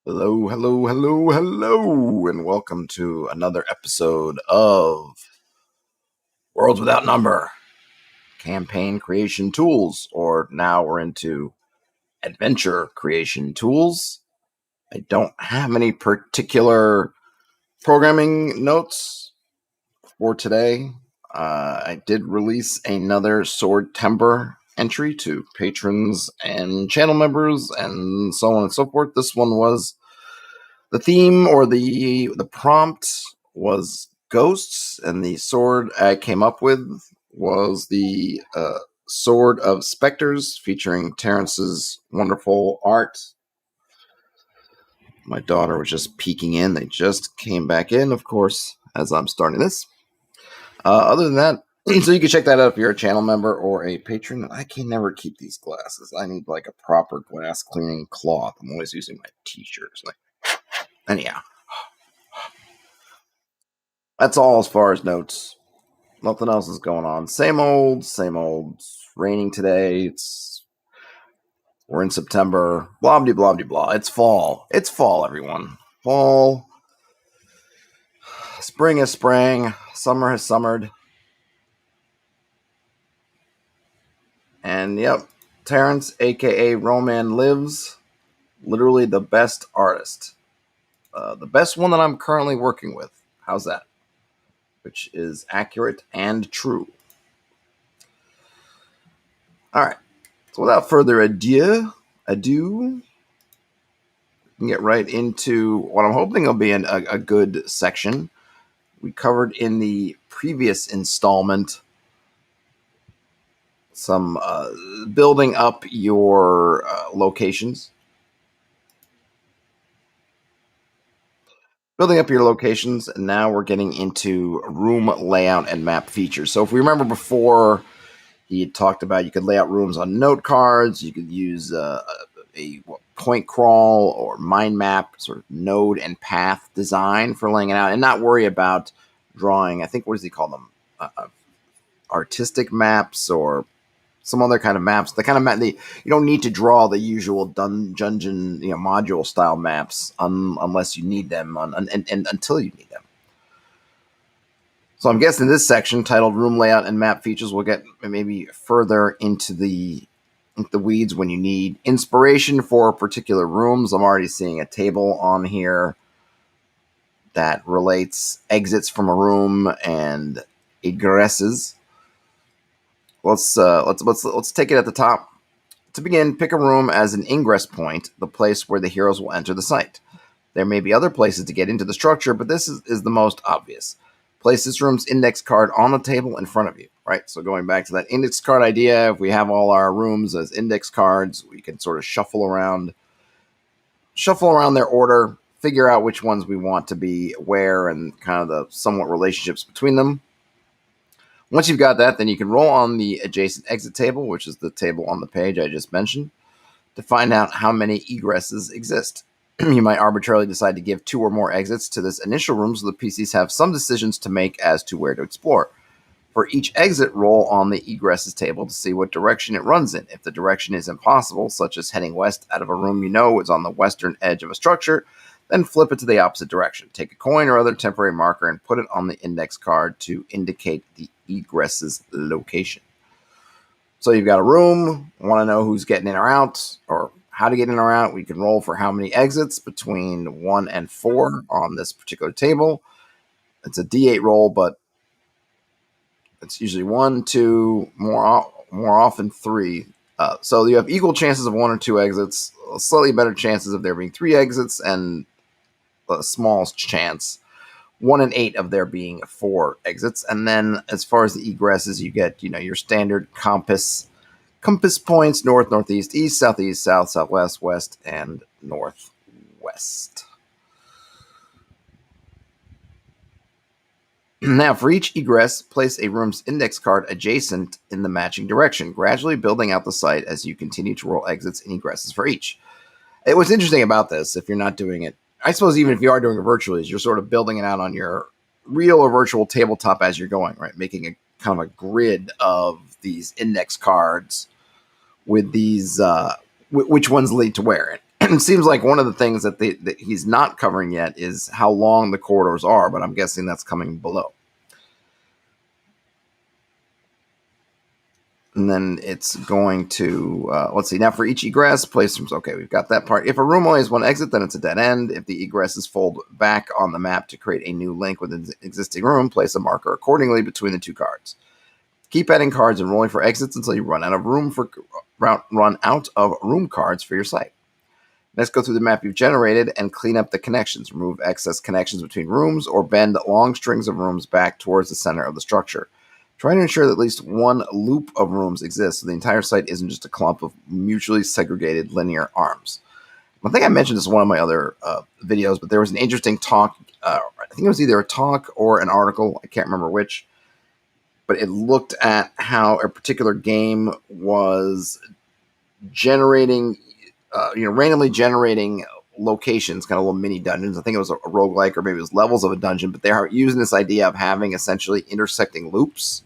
Hello, hello, hello, hello, and welcome to another episode of Worlds Without Number Campaign Creation Tools, or now we're into Adventure Creation Tools. I don't have any particular programming notes for today. I did release another Sword Timber entry to patrons and channel members and so on and so forth. This one was the theme, or the prompt, was ghosts, and the sword I came up with was the Sword of Specters, featuring Terrence's wonderful art. My daughter was just peeking in. They just came back in, of course, as I'm starting this. Other than that, so you can check that out if you're a channel member or a patron. I can never keep these glasses. I need like a proper glass cleaning cloth. I'm always using my t-shirts. Anyhow, that's all as far as notes. Nothing else is going on. Same old, same old. It's raining today. We're in September. Blah, blah, blah, blah. It's fall. It's fall, everyone. Fall. Spring is spring. Summer has summered. And yep, Terrence, aka Roman, lives. Literally the best artist. The best one that I'm currently working with. How's that? Which is accurate and true. All right. So without further ado, we can get right into what I'm hoping will be a good section. We covered in the previous installment some building up your locations. Building up your locations, and now we're getting into room layout and map features. So if we remember before, he had talked about you could lay out rooms on note cards, you could use a point crawl or mind map, sort of node and path design for laying it out, and not worry about drawing, I think, what does he call them? Artistic maps or some other kind of maps. The kind of map you don't need to draw the usual dungeon, module style maps unless you need them and until you need them. So I'm guessing this section, titled Room Layout and Map Features, will get maybe further into the weeds when you need inspiration for particular rooms. I'm already seeing a table on here that relates exits from a room and egresses. Let's take it at the top. To begin, pick a room as an ingress point, the place where the heroes will enter the site. There may be other places to get into the structure, but this is the most obvious. Place this room's index card on the table in front of you, right? So going back to that index card idea, if we have all our rooms as index cards, we can sort of shuffle around their order, figure out which ones we want to be where and kind of the somewhat relationships between them. Once you've got that, then you can roll on the adjacent exit table, which is the table on the page I just mentioned, to find out how many egresses exist. You might arbitrarily decide to give 2 or more exits to this initial room so the PCs have some decisions to make as to where to explore. For each exit, roll on the egresses table to see what direction it runs in. If the direction is impossible, such as heading west out of a room you know is on the western edge of a structure, then flip it to the opposite direction. Take a coin or other temporary marker and put it on the index card to indicate the egress's location. So you've got a room, want to know who's getting in or out, or how to get in or out. We can roll for how many exits between 1 and 4 on this particular table. It's a D8 roll, but it's usually 1, 2, more often 3. So you have equal chances of 1 or 2 exits, slightly better chances of there being 3 exits, and a small chance 1 in 8 of there being 4 exits. And then as far as the egresses, you get your standard compass points: north, northeast, east, southeast, south, southwest, west, and northwest. Now, for each egress, place a room's index card adjacent in the matching direction, gradually building out the site as you continue to roll exits and egresses for each. What's interesting about this, if you're not doing it, I suppose even if you are doing it virtually, is you're sort of building it out on your real or virtual tabletop as you're going, right? Making a kind of a grid of these index cards with these, which ones lead to where. it seems like one of the things that he's not covering yet is how long the corridors are, but I'm guessing that's coming below. And then it's going to, let's see, now for each egress, place rooms. Okay, we've got that part. If a room only has one exit, then it's a dead end. If the egresses fold back on the map to create a new link with an existing room, place a marker accordingly between the two cards. Keep adding cards and rolling for exits until you run out of room cards for your site. Next, go through the map you've generated and clean up the connections. Remove excess connections between rooms or bend long strings of rooms back towards the center of the structure. Try to ensure that at least one loop of rooms exists so the entire site isn't just a clump of mutually segregated linear arms. I think I mentioned this in one of my other videos, but there was an interesting talk. I think it was either a talk or an article. I can't remember which. But it looked at how a particular game was generating, randomly generating locations, kind of little mini dungeons. I think it was a roguelike, or maybe it was levels of a dungeon, but they are using this idea of having essentially intersecting loops,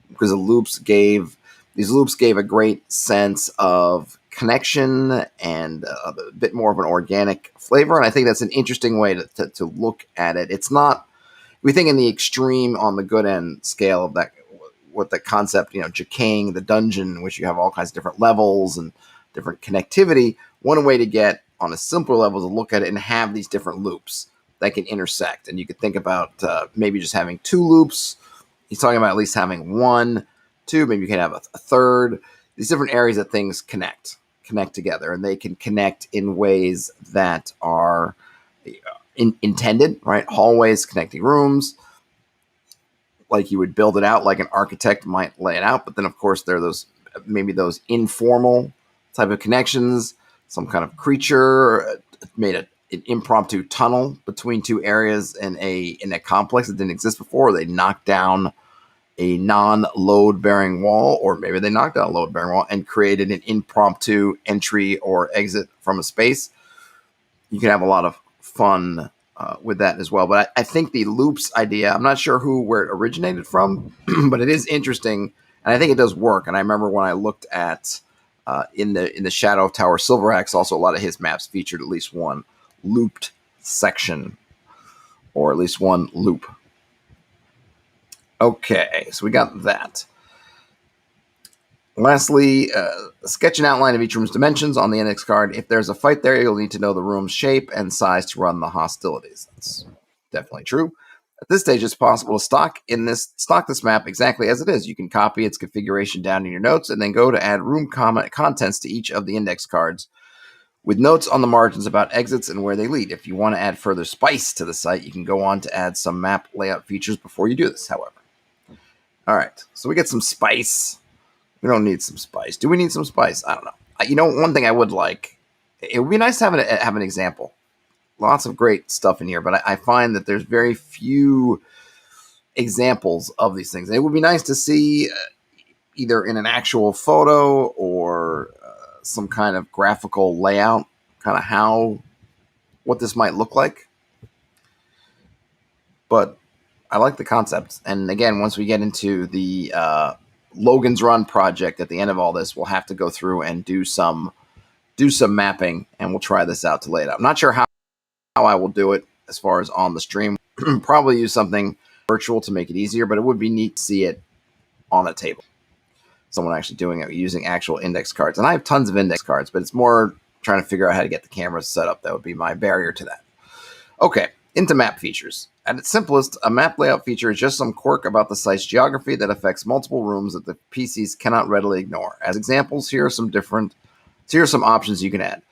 because these loops gave a great sense of connection and a bit more of an organic flavor. And I think that's an interesting way to look at it. It's not, we think in the extreme on the good end scale of that, what the concept, decaying the dungeon, in which you have all kinds of different levels and different connectivity. One way to get on a simpler level to look at it and have these different loops that can intersect. And you could think about maybe just having two loops. He's talking about at least having one, two, maybe you can have a third. These different areas that things connect together, and they can connect in ways that are intended, right? Hallways connecting rooms, like you would build it out like an architect might lay it out. But then, of course, there are those informal type of connections. Some kind of creature made an impromptu tunnel between two areas in a complex that didn't exist before. They knocked down a non-load bearing wall, or maybe they knocked down a load bearing wall and created an impromptu entry or exit from a space. You can have a lot of fun with that as well. But I think the loops idea, I'm not sure where it originated from, but it is interesting, and I think it does work. And I remember when I looked at in the Shadow of Tower Silver Axe, also a lot of his maps featured at least one looped section, or at least one loop. Okay, so we got that. Lastly, sketch an outline of each room's dimensions on the index card. If there's a fight there, you'll need to know the room's shape and size to run the hostilities. That's definitely true. At this stage, it's possible to stock this map exactly as it is. You can copy its configuration down in your notes and then go to add room contents to each of the index cards, with notes on the margins about exits and where they lead. If you want to add further spice to the site, you can go on to add some map layout features before you do this, however. All right, so we get some spice. We don't need some spice. Do we need some spice? I don't know. One thing I would like, it would be nice to have an example. Lots of great stuff in here, but I find that there's very few examples of these things. And it would be nice to see either in an actual photo or some kind of graphical layout, kind of what this might look like. But I like the concept. And again, once we get into the Logan's Run project at the end of all this, we'll have to go through and do some mapping, and we'll try this out to lay it out. I'm not sure how I will do it as far as on the stream. Probably use something virtual to make it easier, but it would be neat to see it on a table. Someone actually doing it using actual index cards. And I have tons of index cards, but it's more trying to figure out how to get the cameras set up. That would be my barrier to that. Okay, into map features. At its simplest, a map layout feature is just some quirk about the site's geography that affects multiple rooms that the PCs cannot readily ignore. As examples, here are some options you can add.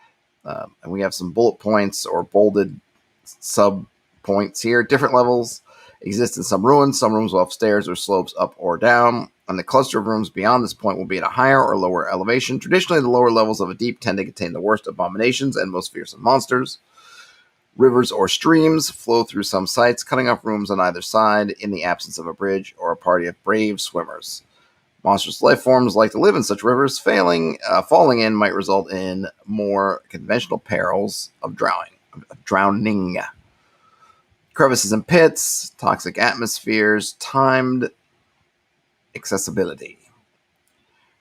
And we have some bullet points or bolded sub points here. Different levels exist in some ruins. Some rooms will have stairs or slopes up or down, and the cluster of rooms beyond this point will be at a higher or lower elevation. Traditionally, the lower levels of a deep tend to contain the worst abominations and most fearsome monsters. Rivers or streams flow through some sites, cutting off rooms on either side in the absence of a bridge or a party of brave swimmers. Monstrous life forms like to live in such rivers. Falling in might result in more conventional perils of drowning. Crevices and pits, toxic atmospheres, timed accessibility.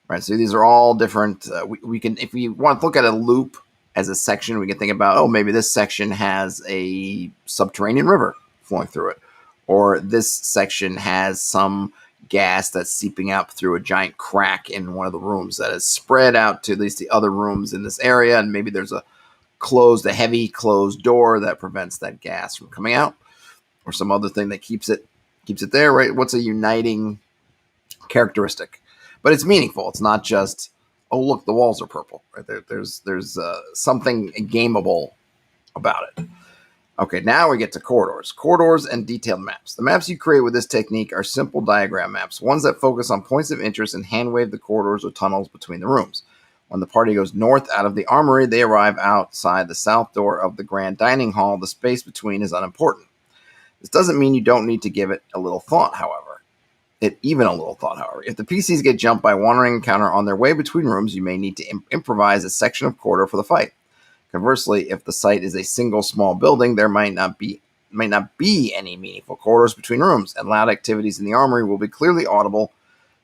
Right, so these are all different. We can, if we want to look at a loop as a section. We can think about, oh, maybe this section has a subterranean river flowing through it, or this section has some gas that's seeping out through a giant crack in one of the rooms that is spread out to at least the other rooms in this area, and maybe there's a heavy closed door that prevents that gas from coming out, or some other thing that keeps it there, right? What's a uniting characteristic? But it's meaningful. It's not just, oh, look, the walls are purple. Right? There's something gameable about it. Okay, now we get to corridors and detailed maps. The maps you create with this technique are simple diagram maps, ones that focus on points of interest and hand wave the corridors or tunnels between the rooms. When the party goes north out of the armory, they arrive outside the south door of the grand dining hall. The space between is unimportant. This doesn't mean you don't need to give it a little thought, however. If the PCs get jumped by a wandering encounter on their way between rooms, you may need to improvise a section of corridor for the fight. Conversely, if the site is a single small building, there might not be any meaningful corridors between rooms, and loud activities in the armory will be clearly audible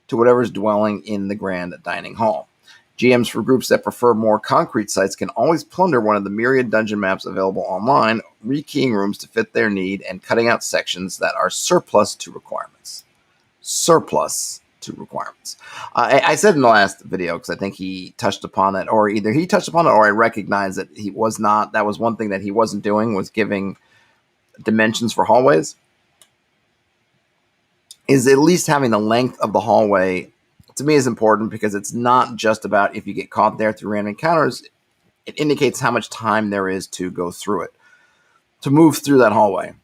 to whatever's dwelling in the grand dining hall. GMs for groups that prefer more concrete sites can always plunder one of the myriad dungeon maps available online, rekeying rooms to fit their need and cutting out sections that are surplus to requirements. I said in the last video, because I think he touched upon it, or either he touched upon it or I recognize that that was one thing that he wasn't doing, was giving dimensions for hallways. Is at least having the length of the hallway, to me, is important, because it's not just about if you get caught there through random encounters. It indicates how much time there is to go through it, to move through that hallway.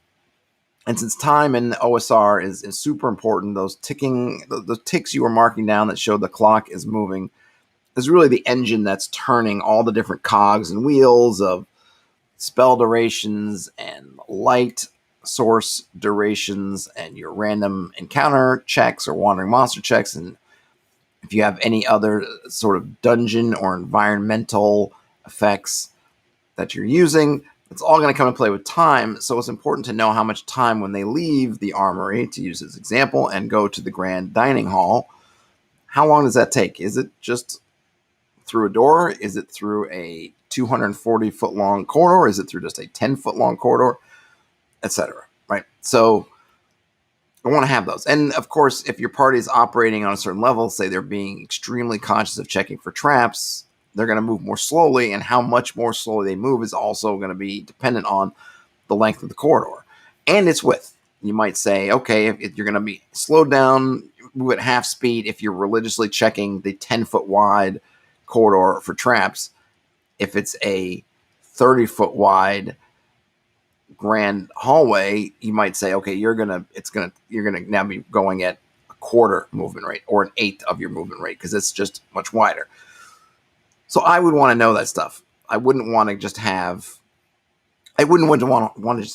And since time in OSR is super important, those ticks you were marking down that show the clock is moving is really the engine that's turning all the different cogs and wheels of spell durations and light source durations and your random encounter checks or wandering monster checks. And if you have any other sort of dungeon or environmental effects that you're using, it's all going to come into play with time. So it's important to know how much time when they leave the armory, to use this example, and go to the grand dining hall. How long does that take? Is it just through a door? Is it through a 240-foot long corridor? Is it through just a 10-foot long corridor? Etc. Right? So I want to have those. And of course, if your party is operating on a certain level, say they're being extremely conscious of checking for traps, they're going to move more slowly, and how much more slowly they move is also going to be dependent on the length of the corridor and its width. You might say, okay, if you're going to be slowed down, move at half speed if you're religiously checking the 10-foot wide corridor for traps. If it's a 30-foot wide grand hallway, you might say, okay, you're gonna now be going at a quarter movement rate or an eighth of your movement rate, because it's just much wider. So I would want to know that stuff. I wouldn't want to just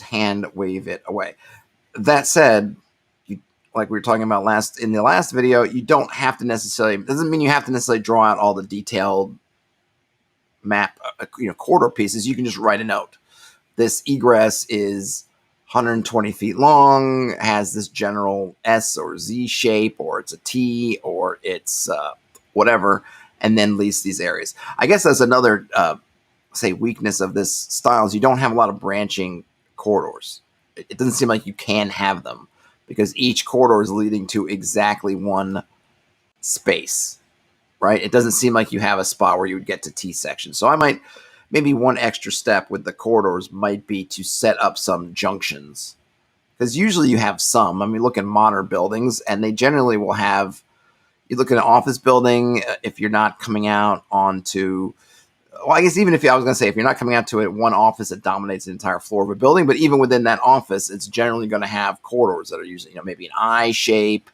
hand wave it away. That said, like we were talking about in the last video, you don't have to necessarily, doesn't mean you have to necessarily draw out all the detailed map, corridor pieces. You can just write a note. This egress is 120 feet long, has this general S or Z shape, or it's a T, or it's whatever, and then leaves these areas. I guess that's another, weakness of this style, is you don't have a lot of branching corridors. It doesn't seem like you can have them, because each corridor is leading to exactly one space, right? It doesn't seem like you have a spot where you would get to T section. So maybe one extra step with the corridors might be to set up some junctions, because usually you have some. I mean, look at modern buildings, and they generally will have, you look at an office building, if you're not coming out onto, well, I guess even if you're not coming out to it, one office that dominates the entire floor of a building, but even within that office, it's generally going to have corridors that are usually, maybe an I shape,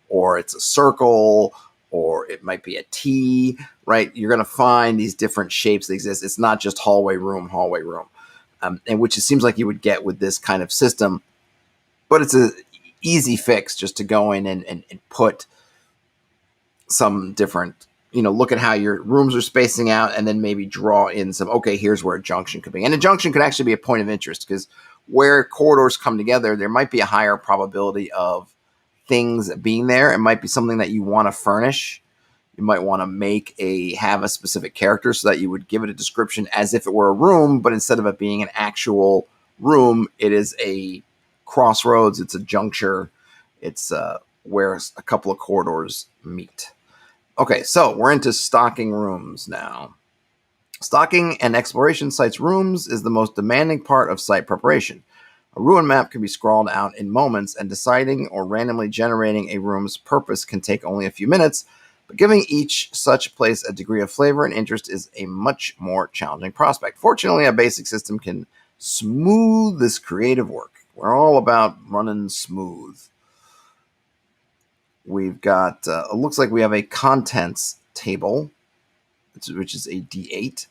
or it's a circle, or it might be a T, right? You're going to find these different shapes that exist. It's not just hallway room, and which it seems like you would get with this kind of system. But it's an easy fix just to go in and put some different, look at how your rooms are spacing out, and then maybe draw in some, okay, here's where a junction could be. And a junction could actually be a point of interest, because where corridors come together, there might be a higher probability of things being there. It might be something that you want to furnish. You might want to have a specific character so that you would give it a description as if it were a room, but instead of it being an actual room, it is a crossroads. It's a juncture. It's where a couple of corridors meet. Okay, so we're into stocking rooms now. Stocking and exploration sites rooms is the most demanding part of site preparation. A ruin map can be scrawled out in moments, and deciding or randomly generating a room's purpose can take only a few minutes, but giving each such place a degree of flavor and interest is a much more challenging prospect. Fortunately, a basic system can smooth this creative work. We're all about running smooth. We've got, it looks like we have a contents table, which is a D8.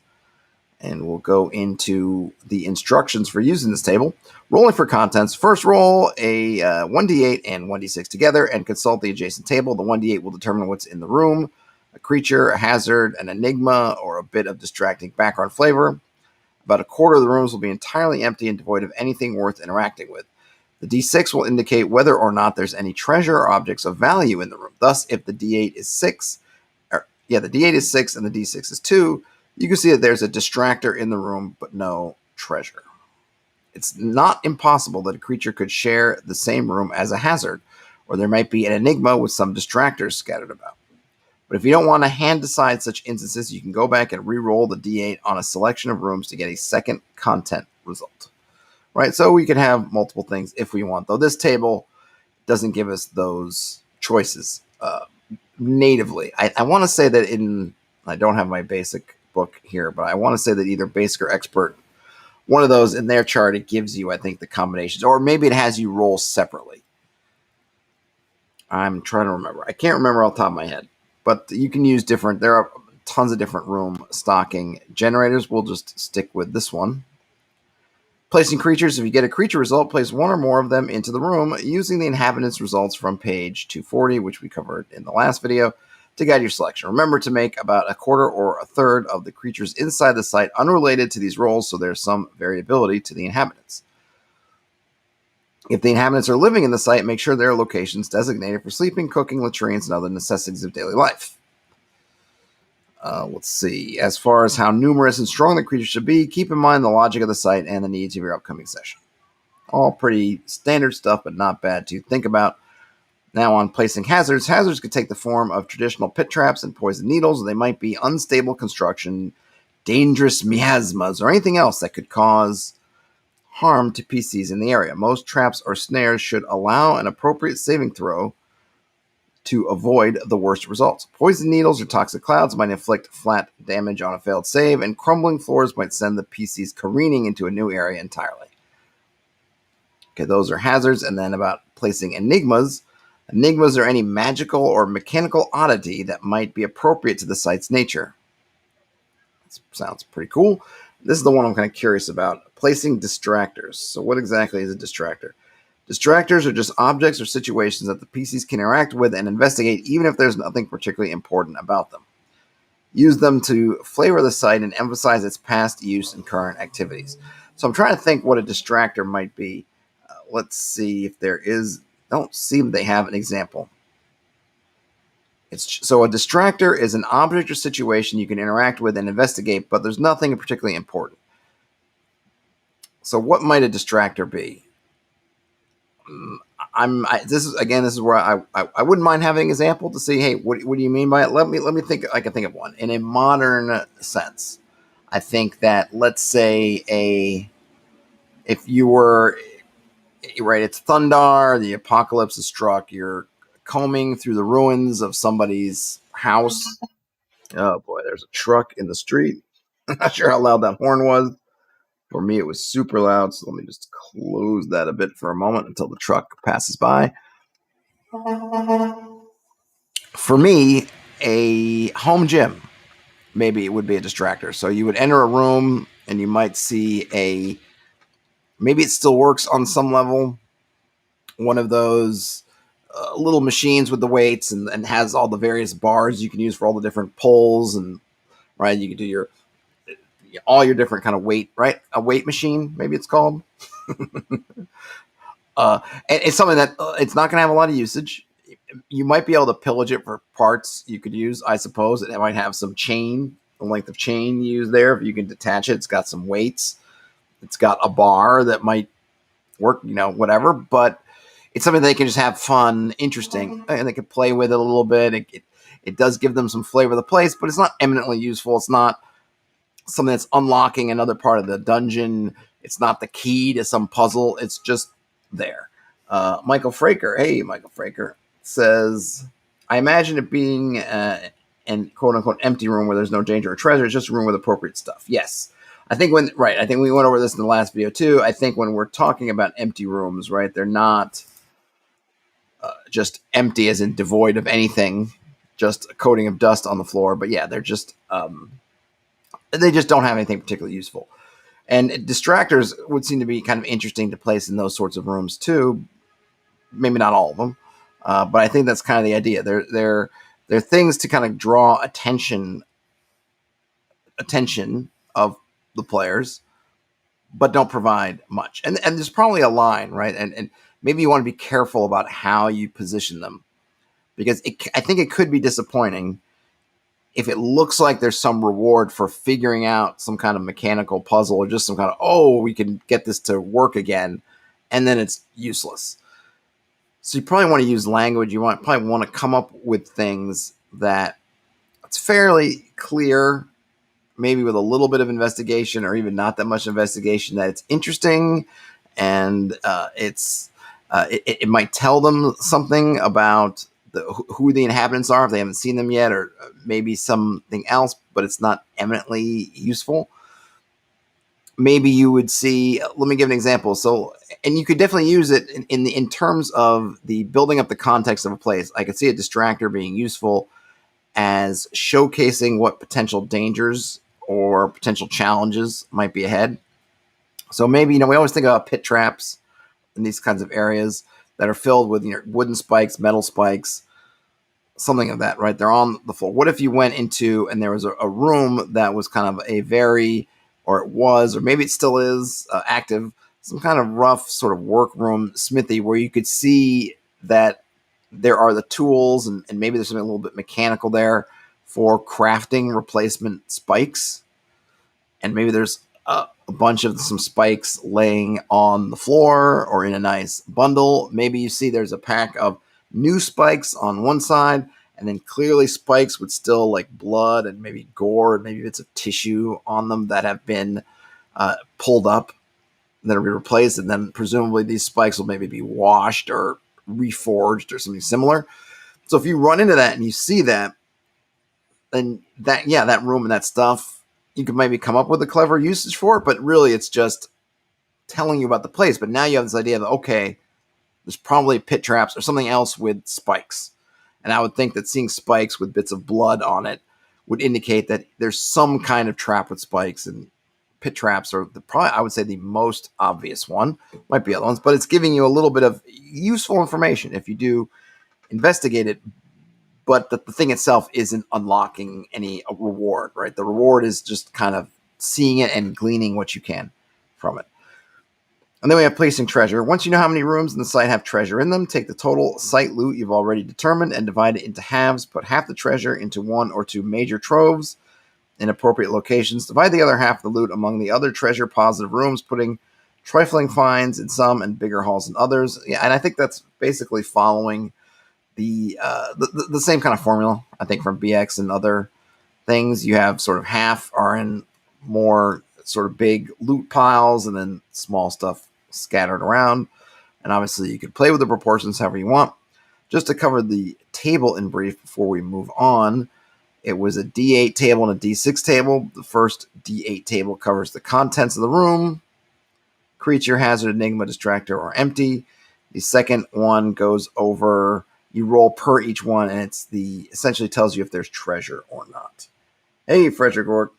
And we'll go into the instructions for using this table. Rolling for contents. First, roll a 1d8 and 1d6 together and consult the adjacent table. The 1d8 will determine what's in the room: a creature, a hazard, an enigma, or a bit of distracting background flavor. About a quarter of the rooms will be entirely empty and devoid of anything worth interacting with. The d6 will indicate whether or not there's any treasure or objects of value in the room. Thus, if the d8 is 6, the d8 is 6 and the d6 is 2, you can see that there's a distractor in the room, but no treasure. It's not impossible that a creature could share the same room as a hazard, or there might be an enigma with some distractors scattered about. But if you don't want to hand decide such instances, you can go back and re-roll the d8 on a selection of rooms to get a second content result. Right, so we can have multiple things if we want, though this table doesn't give us those choices natively. I want to say that I don't have my basic book here, but I want to say that either basic or expert, one of those in their chart, it gives you, I think, the combinations, or maybe it has you roll separately. I'm trying to remember. I can't remember off the top of my head, but you can use there are tons of different room stocking generators. We'll just stick with this one. Placing creatures. If you get a creature result, place one or more of them into the room using the inhabitants results from page 240, which we covered in the last video, to guide your selection. Remember to make about a quarter or a third of the creatures inside the site unrelated to these rolls, so there's some variability to the inhabitants. If the inhabitants are living in the site, make sure there are locations designated for sleeping, cooking, latrines, and other necessities of daily life. Let's see. As far as how numerous and strong the creatures should be, keep in mind the logic of the site and the needs of your upcoming session. All pretty standard stuff, but not bad to think about. Now on placing hazards. Hazards could take the form of traditional pit traps and poison needles. They might be unstable construction, dangerous miasmas, or anything else that could cause harm to PCs in the area. Most traps or snares should allow an appropriate saving throw to avoid the worst results. Poison needles or toxic clouds might inflict flat damage on a failed save, and crumbling floors might send the PCs careening into a new area entirely. Okay, those are hazards. And then about placing enigmas. Enigmas are any magical or mechanical oddity that might be appropriate to the site's nature. That sounds pretty cool. This is the one I'm kind of curious about. Placing distractors. So what exactly is a distractor? Distractors are just objects or situations that the PCs can interact with and investigate, even if there's nothing particularly important about them. Use them to flavor the site and emphasize its past use and current activities. So I'm trying to think what a distractor might be. Let's see if there is. Don't seem they have an example. So a distractor is an object or situation you can interact with and investigate, but there's nothing particularly important. So what might a distractor be? This is where I wouldn't mind having an example to see, hey, what do you mean by it? Let me think. I can think of one in a modern sense. I think that, let's say, if you were right, it's Thundar, the apocalypse is struck, you're combing through the ruins of somebody's house. Oh boy, there's a truck in the street. I'm not sure how loud that horn was. For me, it was super loud, so let me just close that a bit for a moment until the truck passes by. For me, a home gym, maybe it would be a distractor. So you would enter a room and you might see maybe it still works on some level, one of those little machines with the weights and has all the various bars you can use for all the different pulls, and right, you can do all your different kind of weight, right? A weight machine, maybe it's called. And it's something that it's not going to have a lot of usage. you might be able to pillage it for parts you could use, I suppose. It might have some chain, the length of chain you use there. If you can detach it, it's got some weights. It's got a bar that might work, whatever. But it's something they can just have fun, interesting, and they can play with it a little bit. It does give them some flavor of the place, but it's not eminently useful. It's not something that's unlocking another part of the dungeon. It's not the key to some puzzle. It's just there. Michael Fraker, hey, Michael Fraker, says, I imagine it being an quote unquote empty room where there's no danger or treasure. It's just a room with appropriate stuff. Yes. I think we went over this in the last video too. I think when we're talking about empty rooms, right, they're not just empty as in devoid of anything, just a coating of dust on the floor. But yeah, they're just, they just don't have anything particularly useful. And distractors would seem to be kind of interesting to place in those sorts of rooms too. Maybe not all of them, but I think that's kind of the idea. They're things to kind of draw attention of the players, but don't provide much. And there's probably a line, right? And maybe you want to be careful about how you position them, because I think it could be disappointing if it looks like there's some reward for figuring out some kind of mechanical puzzle or just some kind of, we can get this to work again, and then it's useless. So you probably want to use language. You probably want to come up with things that it's fairly clear, maybe with a little bit of investigation or even not that much investigation, that it's interesting, and it might tell them something about who the inhabitants are if they haven't seen them yet, or maybe something else, but it's not eminently useful. Maybe you would see, let me give an example. So, and you could definitely use it in terms of the building up the context of a place. I could see a distractor being useful as showcasing what potential dangers or potential challenges might be ahead. So maybe, we always think about pit traps in these kinds of areas that are filled with wooden spikes, metal spikes, something of that, right? They're on the floor. What if you went into and there was a room that was kind of a very, or it was, or maybe it still is active, some kind of rough sort of workroom smithy where you could see that there are the tools and maybe there's something a little bit mechanical there for crafting replacement spikes. And maybe there's a bunch of some spikes laying on the floor or in a nice bundle. Maybe you see there's a pack of new spikes on one side, and then clearly spikes with still like blood and maybe gore and maybe bits of tissue on them that have been pulled up, that are replaced, and then presumably these spikes will maybe be washed or reforged or something similar. So if you run into that and you see that, then that room and that stuff, you could maybe come up with a clever usage for it, but really it's just telling you about the place. But now you have this idea that, okay, there's probably pit traps or something else with spikes. And I would think that seeing spikes with bits of blood on it would indicate that there's some kind of trap with spikes, and pit traps are probably, I would say, the most obvious one. Might be other ones, but it's giving you a little bit of useful information if you do investigate it. But the thing itself isn't unlocking any reward, right? The reward is just kind of seeing it and gleaning what you can from it. And then we have placing treasure. Once you know how many rooms in the site have treasure in them, take the total site loot you've already determined and divide it into halves. Put half the treasure into one or two major troves in appropriate locations. Divide the other half of the loot among the other treasure-positive rooms, putting trifling finds in some and bigger hauls in others. Yeah, and I think that's basically following the same kind of formula, I think, from BX and other things. You have sort of half are in more sort of big loot piles, and then small stuff scattered around. And obviously you could play with the proportions however you want. Just to cover the table in brief before we move on, it was a D8 table and a D6 table. The first D8 table covers the contents of the room: creature, hazard, enigma, distractor, or empty. The second one goes over, you roll per each one, and it's essentially tells you if there's treasure or not. Hey, Frederick Ork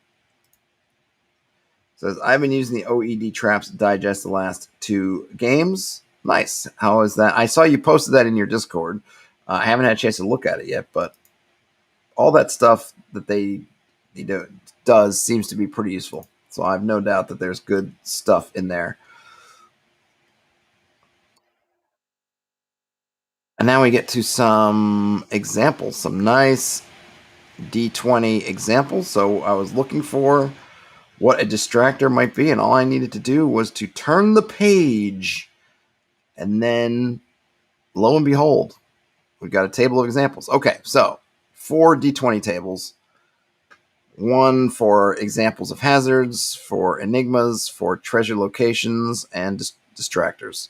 says, I've been using the OED traps to digest the last 2 games. Nice. How is that? I saw you posted that in your Discord. I haven't had a chance to look at it yet, but all that stuff that they does seems to be pretty useful. So I have no doubt that there's good stuff in there. And now we get to some examples, some nice D20 examples. So I was looking for what a distractor might be, and all I needed to do was to turn the page, and then lo and behold, we've got a table of examples. Okay, so 4 D20 tables, 1 for examples of hazards, for enigmas, for treasure locations, and distractors.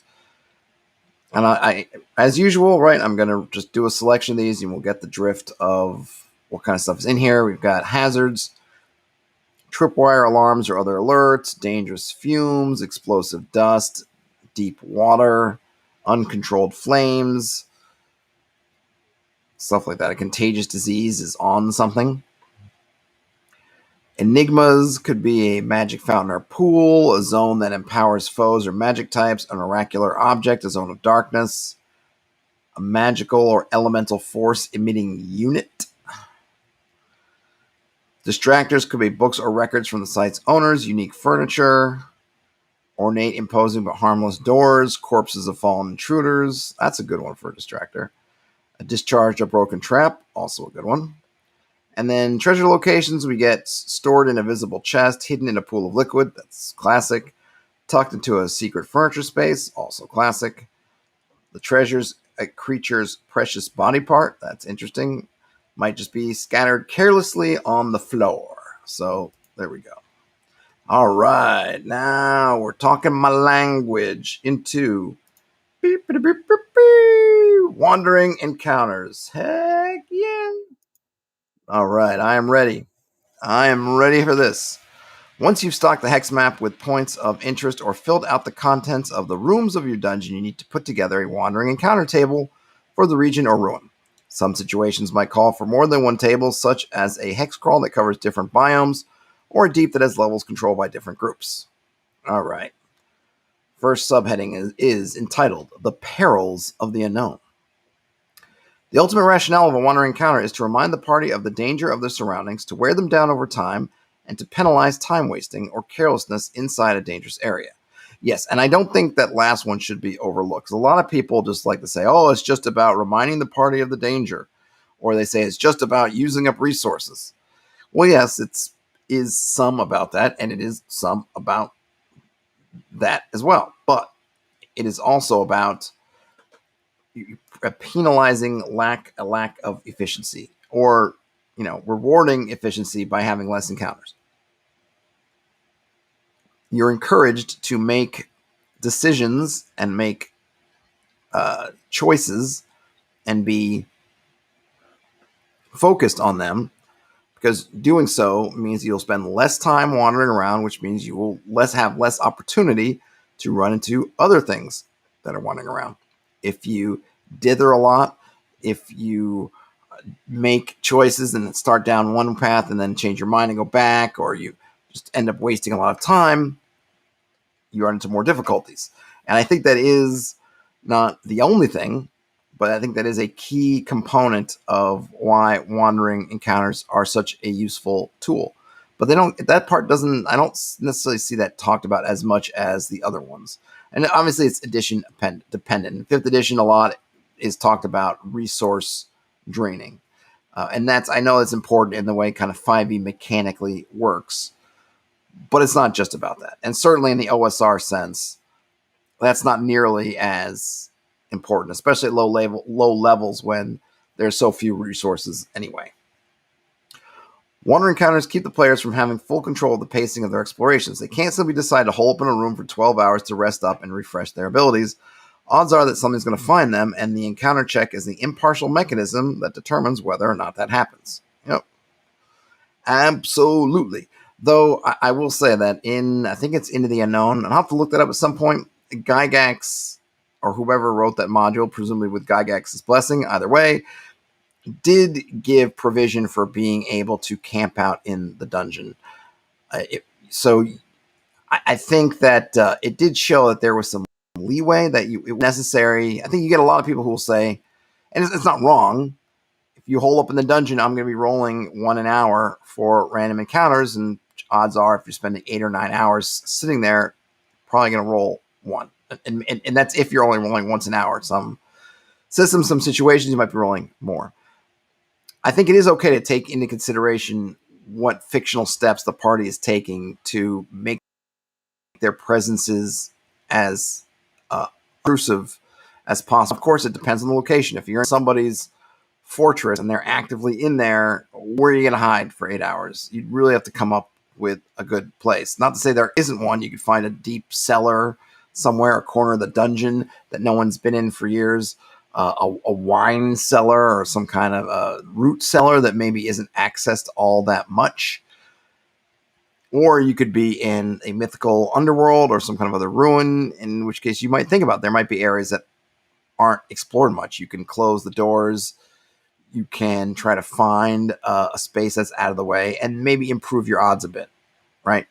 And I, as usual, right, I'm going to just do a selection of these, and we'll get the drift of what kind of stuff is in here. We've got hazards, tripwire alarms or other alerts, dangerous fumes, explosive dust, deep water, uncontrolled flames, stuff like that. A contagious disease is on something. Enigmas could be a magic fountain or pool, a zone that empowers foes or magic types, an oracular object, a zone of darkness, a magical or elemental force emitting unit. Distractors could be books or records from the site's owners, unique furniture, ornate, imposing, but harmless doors, corpses of fallen intruders. That's a good one for a distractor. A discharged or broken trap, also a good one. And then treasure locations, we get stored in a visible chest, hidden in a pool of liquid, that's classic. Tucked into a secret furniture space, also classic. The treasures, a creature's precious body part, that's interesting. Might just be scattered carelessly on the floor. So there we go. All right, now we're talking my language into wandering encounters. Heck yeah. All right, I am ready. I am ready for this. Once you've stocked the hex map with points of interest or filled out the contents of the rooms of your dungeon, you need to put together a wandering encounter table for the region or ruin. Some situations might call for more than one table, such as a hex crawl that covers different biomes, or a deep that has levels controlled by different groups. All right. First subheading is entitled The Perils of the Unknown. The ultimate rationale of a wandering encounter is to remind the party of the danger of their surroundings, to wear them down over time, and to penalize time wasting or carelessness inside a dangerous area. Yes, and I don't think that last one should be overlooked. A lot of people just like to say, oh, it's just about reminding the party of the danger. Or they say it's just about using up resources. Well, yes, it is some about that, and it is some about that as well. But it is also about penalizing a lack of efficiency, or rewarding efficiency by having less encounters. You're encouraged to make decisions and make choices and be focused on them, because doing so means you'll spend less time wandering around, which means you will have less opportunity to run into other things that are wandering around. If you dither a lot, if you make choices and start down one path and then change your mind and go back, or you just end up wasting a lot of time, you run into more difficulties. And I think that is not the only thing, but I think that is a key component of why wandering encounters are such a useful tool. But I don't necessarily see that talked about as much as the other ones. And obviously it's edition dependent. In 5th edition, a lot is talked about resource draining. And I know it's important in the way kind of 5e mechanically works, but it's not just about that. And certainly in the OSR sense, that's not nearly as important, especially at low levels when there's so few resources anyway. Wandering encounters keep the players from having full control of the pacing of their explorations. They can't simply decide to hole up in a room for 12 hours to rest up and refresh their abilities. Odds are that something's going to find them, and the encounter check is the impartial mechanism that determines whether or not that happens. Yep. Absolutely. Though I will say that I think it's Into the Unknown, and I'll have to look that up at some point, Gygax, or whoever wrote that module, presumably with Gygax's blessing, either way, did give provision for being able to camp out in the dungeon. So I think that it did show that there was some leeway, that it was necessary. I think you get a lot of people who will say, and it's not wrong, if you hole up in the dungeon, I'm going to be rolling 1 an hour for random encounters, and odds are if you're spending 8 or 9 hours sitting there, probably going to roll 1. And that's if you're only rolling once an hour. Some Systems, some situations you might be rolling more. I think it is okay to take into consideration what fictional steps the party is taking to make their presences as intrusive as possible. Of course, it depends on the location. If you're in somebody's fortress and they're actively in there, where are you going to hide for 8 hours? You'd really have to come up with a good place. Not to say there isn't one. You could find a deep cellar somewhere, a corner of the dungeon that no one's been in for years, a wine cellar or some kind of root cellar that maybe isn't accessed all that much. Or you could be in a mythical underworld or some kind of other ruin, in which case you might think about there might be areas that aren't explored much. You can close the doors. You can try to find a space that's out of the way and maybe improve your odds a bit, right?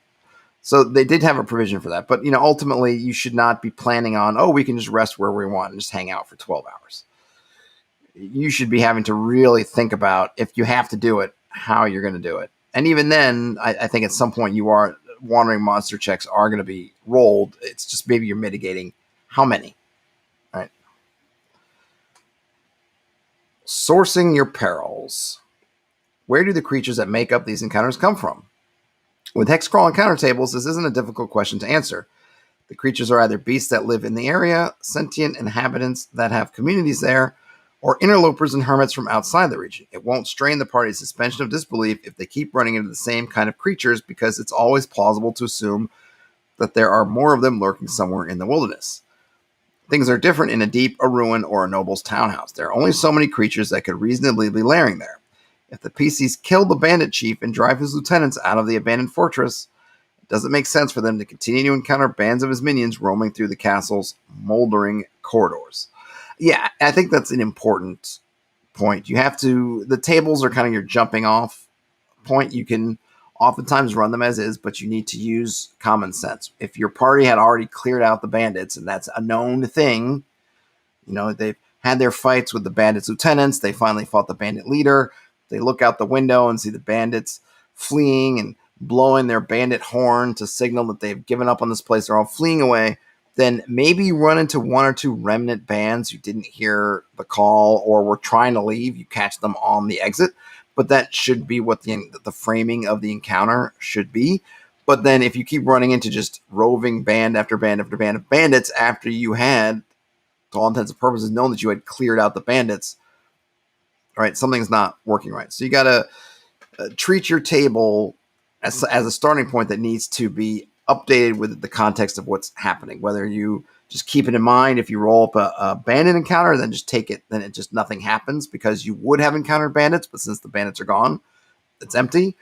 So they did have a provision for that. But, ultimately you should not be planning on, we can just rest where we want and just hang out for 12 hours. You should be having to really think about, if you have to do it, how you're going to do it. And even then, I think at some point wandering monster checks are going to be rolled. It's just maybe you're mitigating how many, right? Sourcing your perils. Where do the creatures that make up these encounters come from? With hex crawl encounter tables, this isn't a difficult question to answer. The creatures are either beasts that live in the area, sentient inhabitants that have communities there, or interlopers and hermits from outside the region. It won't strain the party's suspension of disbelief if they keep running into the same kind of creatures, because it's always plausible to assume that there are more of them lurking somewhere in the wilderness. Things are different in a deep, a ruin, or a noble's townhouse. There are only so many creatures that could reasonably be lairing there. If the PCs kill the bandit chief and drive his lieutenants out of the abandoned fortress, it doesn't make sense for them to continue to encounter bands of his minions roaming through the castle's moldering corridors. Yeah, I think that's an important point. The tables are kind of your jumping off point. You can oftentimes run them as is, but you need to use common sense. If your party had already cleared out the bandits, and that's a known thing, they've had their fights with the bandits' lieutenants, they finally fought the bandit leader, they look out the window and see the bandits fleeing and blowing their bandit horn to signal that they've given up on this place, they're all fleeing away, then maybe you run into one or two remnant bands who didn't hear the call or were trying to leave. You catch them on the exit, but that should be what the framing of the encounter should be. But then if you keep running into just roving band after band after band of bandits after you had, to all intents and purposes, known that you had cleared out the bandits, right, something's not working right. So you got to treat your table as a starting point that needs to be updated with the context of what's happening. Whether you just keep it in mind, if you roll up a bandit encounter, then just take it, then it just nothing happens because you would have encountered bandits, but since the bandits are gone, it's empty.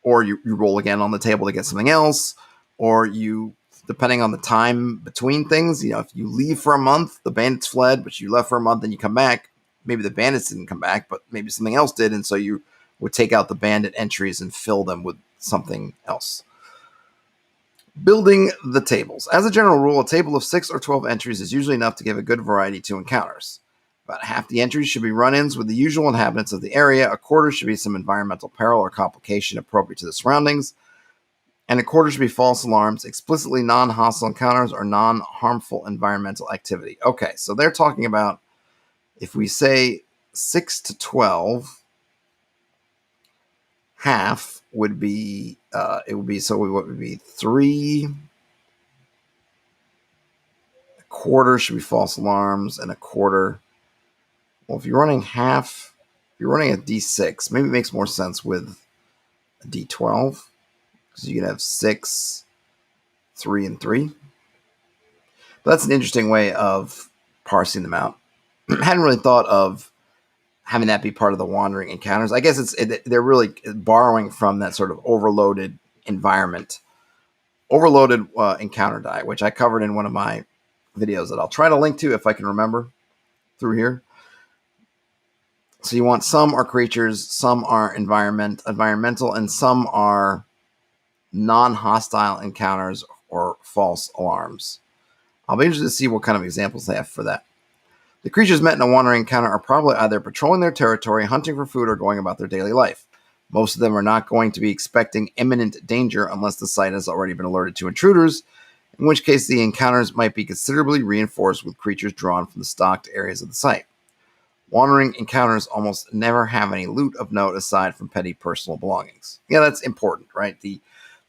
Or you roll again on the table to get something else, or you, depending on the time between things, if you leave for a month, the bandits fled, but you left for a month and you come back, maybe the bandits didn't come back, but maybe something else did, and so you would take out the bandit entries and fill them with something else. Building the tables. As a general rule, a table of 6 or 12 entries is usually enough to give a good variety to encounters. About half the entries should be run-ins with the usual inhabitants of the area, a quarter should be some environmental peril or complication appropriate to the surroundings, and a quarter should be false alarms, explicitly non-hostile encounters, or non-harmful environmental activity. Okay, so they're talking about, if we say 6 to 12, half would be, what would be 3, a quarter should be false alarms, and a quarter, well, if you're running half, if you're running a D6, maybe it makes more sense with a D12, because you could have 6, 3, and 3. But that's an interesting way of parsing them out. I hadn't really thought of having that be part of the wandering encounters. I guess they're really borrowing from that sort of overloaded environment, overloaded encounter die, which I covered in one of my videos that I'll try to link to if I can remember through here. So you want some are creatures, some are environmental, and some are non-hostile encounters or false alarms. I'll be interested to see what kind of examples they have for that. The creatures met in a wandering encounter are probably either patrolling their territory, hunting for food, or going about their daily life. Most of them are not going to be expecting imminent danger unless the site has already been alerted to intruders, in which case the encounters might be considerably reinforced with creatures drawn from the stocked areas of the site. Wandering encounters almost never have any loot of note aside from petty personal belongings. Yeah, that's important, right? The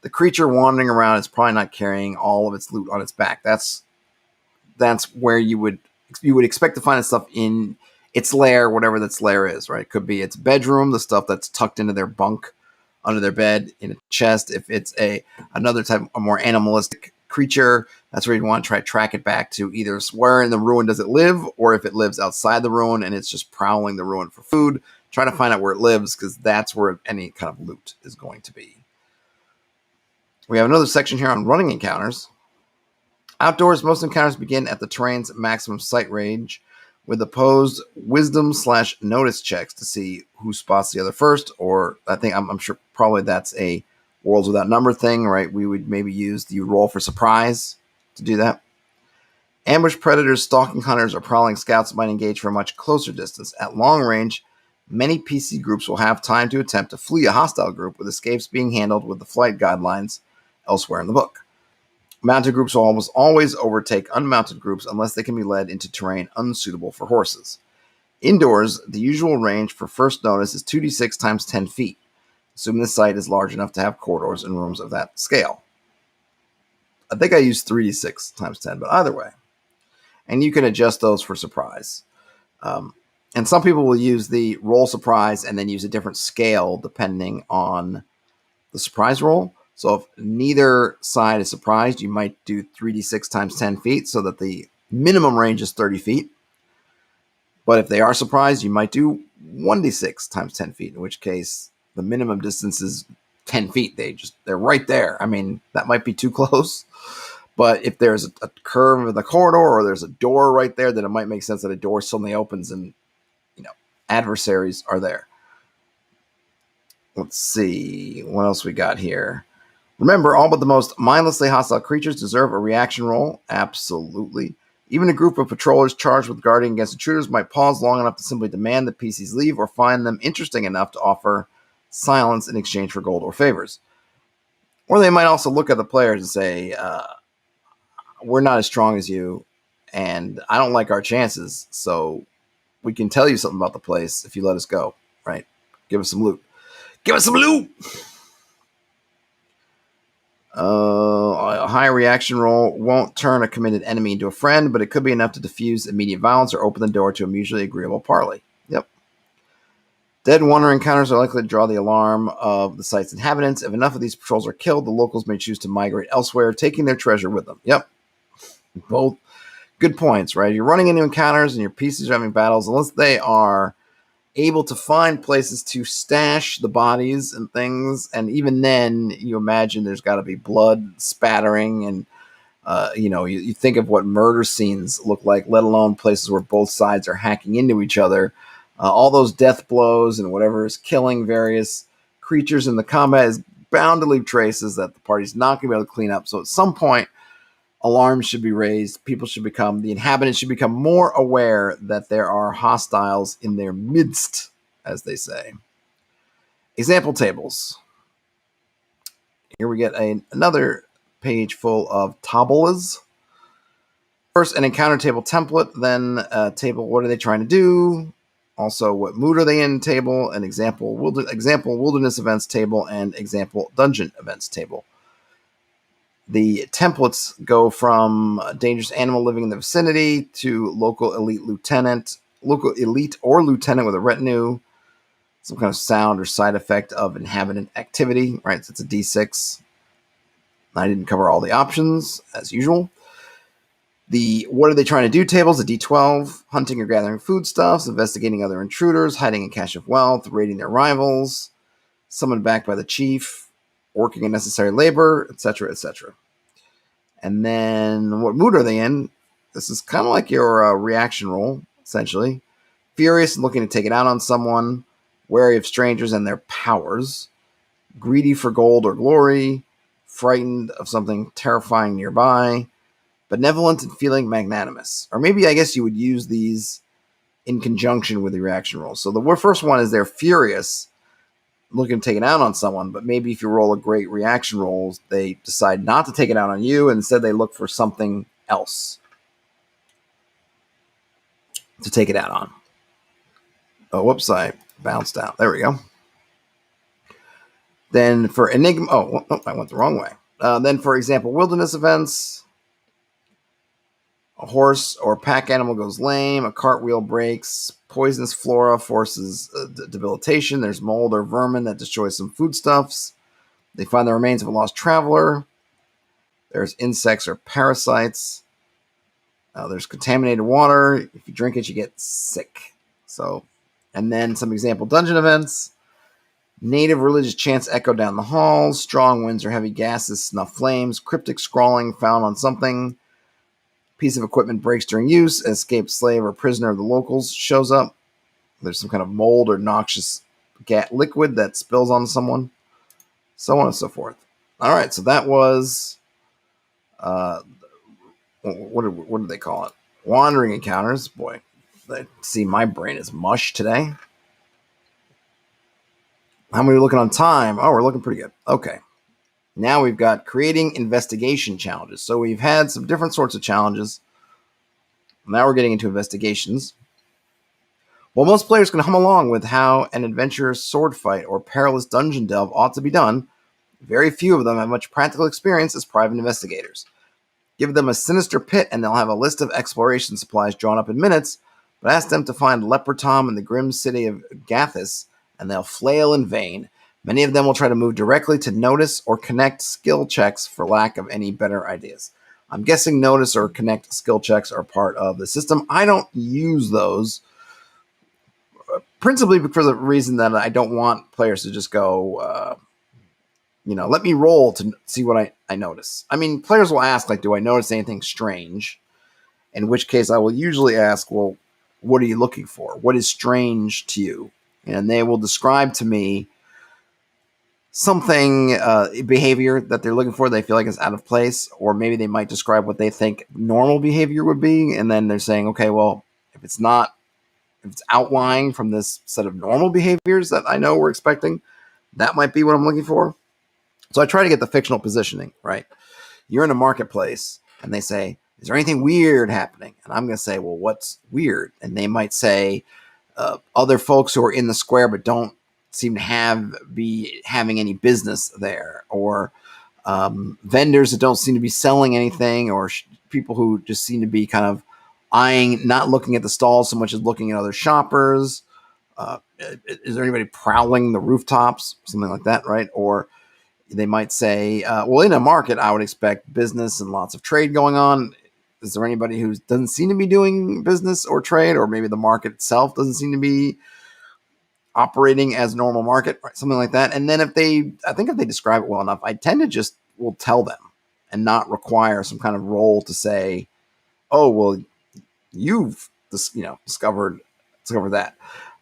creature wandering around is probably not carrying all of its loot on its back. That's where you would expect to find stuff in its lair, whatever its lair is, right? It could be its bedroom, the stuff that's tucked into their bunk under their bed in a chest. If it's another type, a more animalistic creature, that's where you want to try to track it back to either where in the ruin does it live, or if it lives outside the ruin and it's just prowling the ruin for food, try to find out where it lives, because that's where any kind of loot is going to be. We have another section here on running encounters. Outdoors, most encounters begin at the terrain's maximum sight range with opposed wisdom/notice checks to see who spots the other first, or I'm sure probably that's a Worlds Without Number thing, right? We would maybe use the roll for surprise to do that. Ambush predators, stalking hunters, or prowling scouts might engage from a much closer distance. At long range, many PC groups will have time to attempt to flee a hostile group, with escapes being handled with the flight guidelines elsewhere in the book. Mounted groups will almost always overtake unmounted groups unless they can be led into terrain unsuitable for horses. Indoors, the usual range for first notice is 2d6 times 10 feet, assuming the site is large enough to have corridors and rooms of that scale. I think I used 3d6 times 10, but either way. And you can adjust those for surprise. And some people will use the roll surprise and then use a different scale depending on the surprise roll. So if neither side is surprised, you might do 3d6 times 10 feet so that the minimum range is 30 feet. But if they are surprised, you might do 1d6 times 10 feet, in which case the minimum distance is 10 feet. They're right there. I mean, that might be too close. But if there's a curve in the corridor or there's a door right there, then it might make sense that a door suddenly opens and, adversaries are there. Let's see what else we got here. Remember, all but the most mindlessly hostile creatures deserve a reaction roll. Absolutely. Even a group of patrollers charged with guarding against intruders might pause long enough to simply demand that PCs leave or find them interesting enough to offer silence in exchange for gold or favors. Or they might also look at the players and say, we're not as strong as you, and I don't like our chances, so we can tell you something about the place if you let us go, right? Give us some loot. Give us some loot! A high reaction roll won't turn a committed enemy into a friend, but it could be enough to diffuse immediate violence or open the door to a mutually agreeable parley. Yep. Dead Wanderer encounters are likely to draw the alarm of the site's inhabitants. If enough of these patrols are killed, the locals may choose to migrate elsewhere, taking their treasure with them. Yep. Both good points, right? You're running into encounters and your PCs are having battles, unless they are able to find places to stash the bodies and things, and even then, you imagine there's got to be blood spattering, and you think of what murder scenes look like, let alone places where both sides are hacking into each other. All those death blows and whatever is killing various creatures in the combat is bound to leave traces that the party's not going to be able to clean up. So at some point, alarms should be raised. The inhabitants should become more aware that there are hostiles in their midst, as they say. Example tables. Here we get another page full of tables. First, an encounter table template, then a table, what are they trying to do? Also, what mood are they in table, an example wilderness events table, and example dungeon events table. The templates go from dangerous animal living in the vicinity to local elite or lieutenant with a retinue, some kind of sound or side effect of inhabitant activity, right? So it's a D6. I didn't cover all the options, as usual. The what are they trying to do tables, a D12, hunting or gathering foodstuffs, investigating other intruders, hiding a cache of wealth, raiding their rivals, summoned back by the chief, working unnecessary labor, etc., etc. And then what mood are they in? This is kind of like your reaction roll, essentially. Furious and looking to take it out on someone, wary of strangers and their powers, greedy for gold or glory, frightened of something terrifying nearby, benevolent and feeling magnanimous. Or maybe I guess you would use these in conjunction with the reaction roll. So the first one is they're furious, looking to take it out on someone, but maybe if you roll a great reaction roll, they decide not to take it out on you, and instead they look for something else to take it out on. Oh, whoops, I bounced out. There we go. Then for Enigma... Oh, I went the wrong way. Then, for example, wilderness events. A horse or pack animal goes lame. A cartwheel breaks. Poisonous flora forces debilitation. There's mold or vermin that destroys some foodstuffs. They find the remains of a lost traveler. There's insects or parasites. There's contaminated water. If you drink it, you get sick. So, and then some example dungeon events. Native religious chants echo down the halls. Strong winds or heavy gases snuff flames. Cryptic scrawling found on something. Piece of equipment breaks during use. An escaped slave or prisoner of the locals shows up. There's some kind of mold or noxious liquid that spills onto someone. So on and so forth. All right, so that was... what did they call it? Wandering encounters. Boy, I see my brain is mush today. How many are we looking on time? Oh, we're looking pretty good. Okay. Now we've got creating investigation challenges. So we've had some different sorts of challenges. Now we're getting into investigations. While most players can hum along with how an adventurous sword fight or perilous dungeon delve ought to be done, very few of them have much practical experience as private investigators. Give them a sinister pit and they'll have a list of exploration supplies drawn up in minutes, but ask them to find Leper Tom in the grim city of Gathis, and they'll flail in vain. Many of them will try to move directly to notice or connect skill checks for lack of any better ideas. I'm guessing notice or connect skill checks are part of the system. I don't use those, principally for the reason that I don't want players to just go... let me roll to see what I notice. I mean, players will ask, like, do I notice anything strange? In which case I will usually ask, well, what are you looking for? What is strange to you? And they will describe to me something, behavior that they're looking for they feel like is out of place, or maybe they might describe what they think normal behavior would be, and then they're saying, okay, well, if it's outlying from this set of normal behaviors that I know we're expecting, that might be what I'm looking for. So I try to get the fictional positioning, right? You're in a marketplace, and they say, is there anything weird happening? And I'm going to say, well, what's weird? And they might say, other folks who are in the square but don't seem to be having any business there, or vendors that don't seem to be selling anything, or people who just seem to be kind of eyeing, not looking at the stalls so much as looking at other shoppers. Is there anybody prowling the rooftops? Something like that, right? Or they might say, well, in a market, I would expect business and lots of trade going on. Is there anybody who doesn't seem to be doing business or trade, or maybe the market itself doesn't seem to be operating as normal market, right? Something like that. And then if they describe it well enough, I tend to just will tell them and not require some kind of role to say, oh, well, you've discovered that.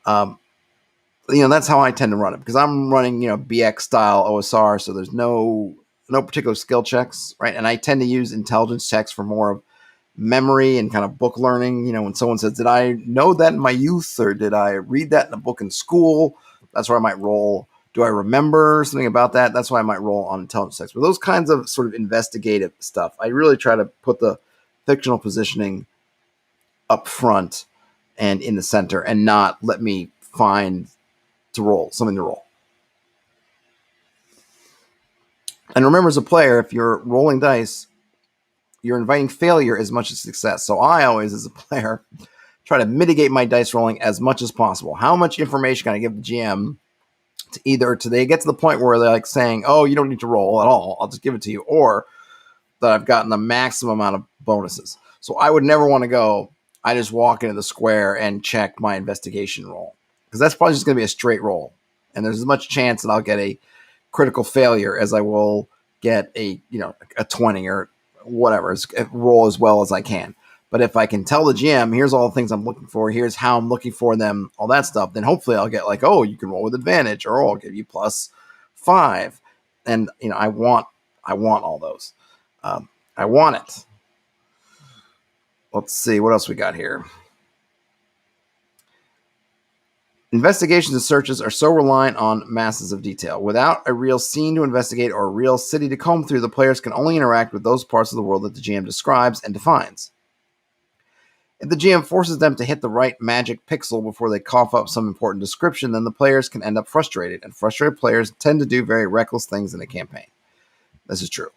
That's how I tend to run it, because I'm running, BX style OSR. So there's no particular skill checks, right? And I tend to use intelligence checks for more of memory and kind of book learning. When someone says, did I know that in my youth, or did I read that in a book in school? That's where I might roll. Do I remember something about that? That's why I might roll on intelligence checks. But those kinds of sort of investigative stuff, I really try to put the fictional positioning up front and in the center, and not let me find something to roll. And remember, as a player, if you're rolling dice, you're inviting failure as much as success. So I always, as a player, try to mitigate my dice rolling as much as possible. How much information can I give the GM to they get to the point where they're like saying, oh, you don't need to roll at all, I'll just give it to you, or that I've gotten the maximum amount of bonuses. So I would never want to go, I just walk into the square and check my investigation roll, because that's probably just going to be a straight roll. And there's as much chance that I'll get a critical failure as I will get a 20 or whatever, roll as well as I can. But if I can tell the GM, here's all the things I'm looking for, here's how I'm looking for them, all that stuff, then hopefully I'll get like, oh, you can roll with advantage, or I'll give you +5. And I want all those. I want it. Let's see what else we got here. Investigations and searches are so reliant on masses of detail. Without a real scene to investigate or a real city to comb through, the players can only interact with those parts of the world that the GM describes and defines. If the GM forces them to hit the right magic pixel before they cough up some important description, then the players can end up frustrated, and frustrated players tend to do very reckless things in a campaign. This is true.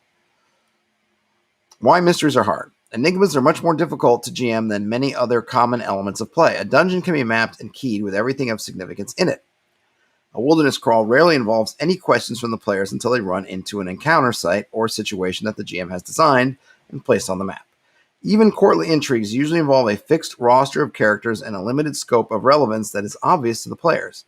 Why mysteries are hard. Enigmas are much more difficult to GM than many other common elements of play. A dungeon can be mapped and keyed with everything of significance in it. A wilderness crawl rarely involves any questions from the players until they run into an encounter site or situation that the GM has designed and placed on the map. Even courtly intrigues usually involve a fixed roster of characters and a limited scope of relevance that is obvious to the players.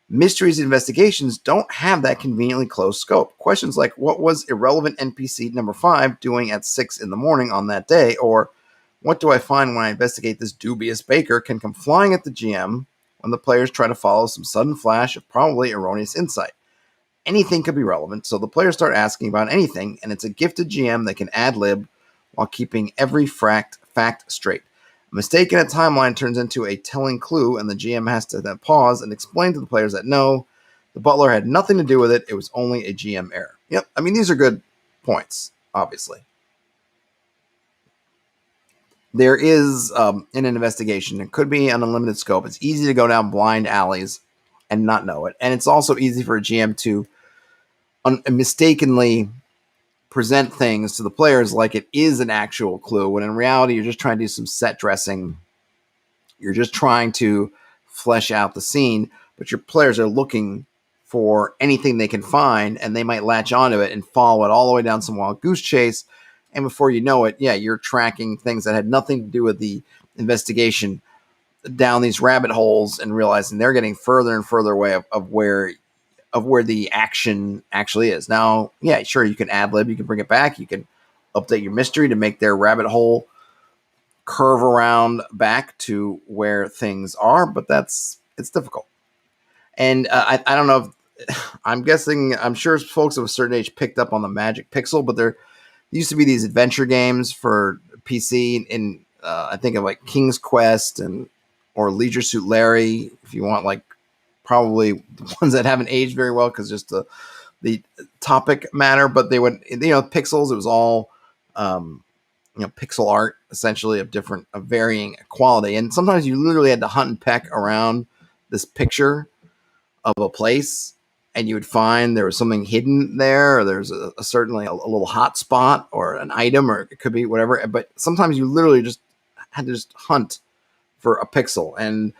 Mysteries and investigations don't have that conveniently closed scope. Questions like, what was irrelevant NPC number 5 doing at 6 in the morning on that day? Or, what do I find when I investigate this dubious baker, can come flying at the GM when the players try to follow some sudden flash of probably erroneous insight. Anything could be relevant, so the players start asking about anything, and it's a gifted GM that can ad-lib while keeping every fact straight. A mistake in a timeline turns into a telling clue, and the GM has to then pause and explain to the players that no, the butler had nothing to do with it, it was only a GM error. Yep, I mean, these are good points, obviously. There is, in an investigation, it could be an unlimited scope. It's easy to go down blind alleys and not know it. And it's also easy for a GM to mistakenly present things to the players like it is an actual clue, when in reality, you're just trying to do some set dressing. You're just trying to flesh out the scene, but your players are looking for anything they can find, and they might latch onto it and follow it all the way down some wild goose chase. And before you know it, yeah, you're tracking things that had nothing to do with the investigation down these rabbit holes and realizing they're getting further and further away of where the action actually is. Now, yeah, sure, you can ad-lib, you can bring it back, you can update your mystery to make their rabbit hole curve around back to where things are, but it's difficult. And I don't know if, I'm sure folks of a certain age picked up on the magic pixel, but there used to be these adventure games for PC in I think of like King's Quest or Leisure Suit Larry, if you want, like probably the ones that haven't aged very well because just the topic matter, but they would, pixels, it was all pixel art essentially of varying quality, and sometimes you literally had to hunt and peck around this picture of a place, and you would find there was something hidden there, or there's certainly a little hot spot or an item, or it could be whatever. But sometimes you literally just had to just hunt for a pixel. And,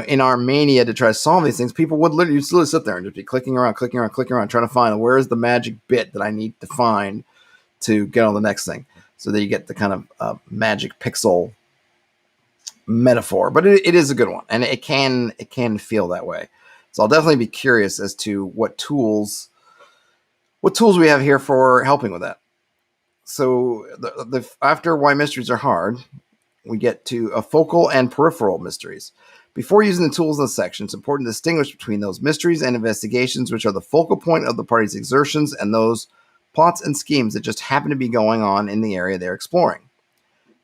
in our mania to try to solve these things, people would literally sit there and just be clicking around, trying to find where is the magic bit that I need to find to get on the next thing. So that you get the kind of magic pixel metaphor. But it is a good one, and it can feel that way. So I'll definitely be curious as to what tools we have here for helping with that. So after why mysteries are hard, we get to a focal and peripheral mysteries. Before using the tools in this section, it's important to distinguish between those mysteries and investigations, which are the focal point of the party's exertions, and those plots and schemes that just happen to be going on in the area they're exploring.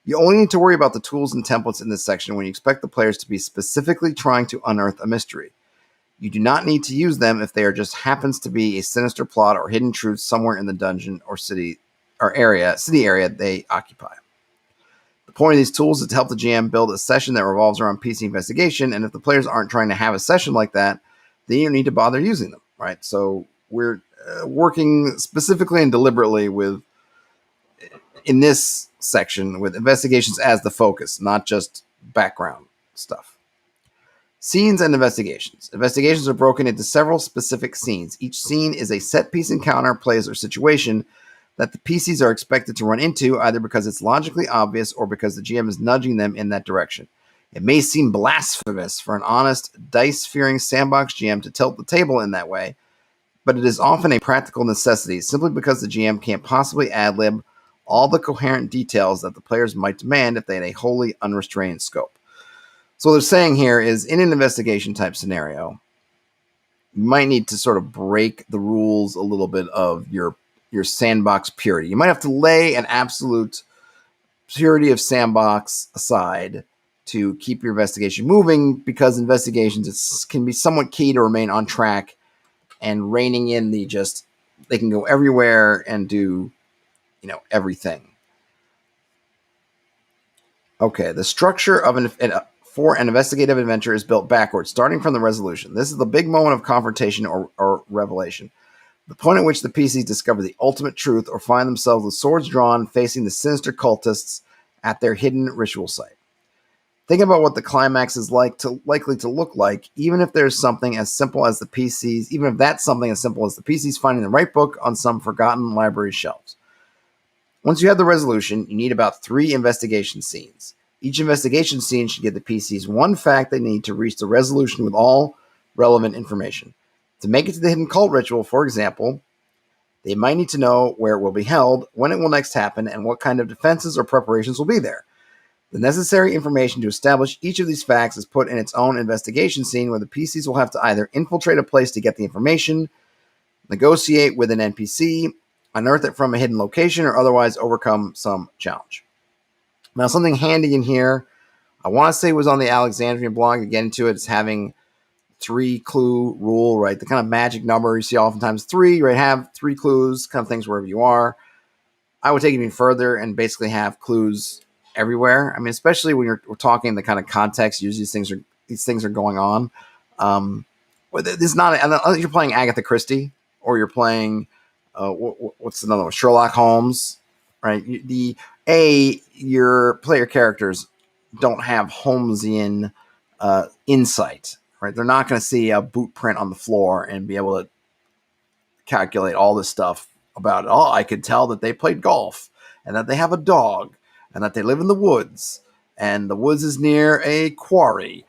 You only need to worry about the tools and templates in this section when you expect the players to be specifically trying to unearth a mystery. You do not need to use them if there just happens to be a sinister plot or hidden truth somewhere in the dungeon or city area they occupy. The point of these tools is to help the GM build a session that revolves around PC investigation, and if the players aren't trying to have a session like that, then you don't need to bother using them, right? So we're working specifically and deliberately in this section with investigations as the focus, not just background stuff. Scenes and investigations. Investigations are broken into several specific scenes. Each scene is a set-piece encounter, place, or situation that the PCs are expected to run into, either because it's logically obvious or because the GM is nudging them in that direction. It may seem blasphemous for an honest, dice-fearing sandbox GM to tilt the table in that way, but it is often a practical necessity, simply because the GM can't possibly ad-lib all the coherent details that the players might demand if they had a wholly unrestrained scope. So what they're saying here is, in an investigation type scenario, you might need to sort of break the rules a little bit of your sandbox purity. You might have to lay an absolute purity of sandbox aside to keep your investigation moving, because investigations can be somewhat key to remain on track, and reining in they can go everywhere and do everything. Okay, the structure of for an investigative adventure is built backwards, starting from the resolution. This is the big moment of confrontation or revelation. The point at which the PCs discover the ultimate truth or find themselves with swords drawn facing the sinister cultists at their hidden ritual site. Think about what the climax is likely to look like, even if there's something as simple as the PCs, even if that's something as simple as the PCs finding the right book on some forgotten library shelves. Once you have the resolution, you need about 3 investigation scenes. Each investigation scene should give the PCs one fact they need to reach the resolution with all relevant information. To make it to the hidden cult ritual, for example, they might need to know where it will be held, when it will next happen, and what kind of defenses or preparations will be there. The necessary information to establish each of these facts is put in its own investigation scene where the PCs will have to either infiltrate a place to get the information, negotiate with an NPC, unearth it from a hidden location, or otherwise overcome some challenge. Now, something handy in here, I want to say was on the Alexandrian blog to get into it, is having 3 clue rule, right? The kind of magic number you see oftentimes 3, right? Have 3 clues, kind of things wherever you are. I would take it even further and basically have clues everywhere. I mean, especially when we're talking the kind of context, usually these things are going on. This is not, unless you're playing Agatha Christie or you're playing, what's another one? Sherlock Holmes, right? Your player characters don't have Holmesian insight, right? They're not going to see a boot print on the floor and be able to calculate all this stuff about, I could tell that they played golf and that they have a dog and that they live in the woods and the woods is near a quarry.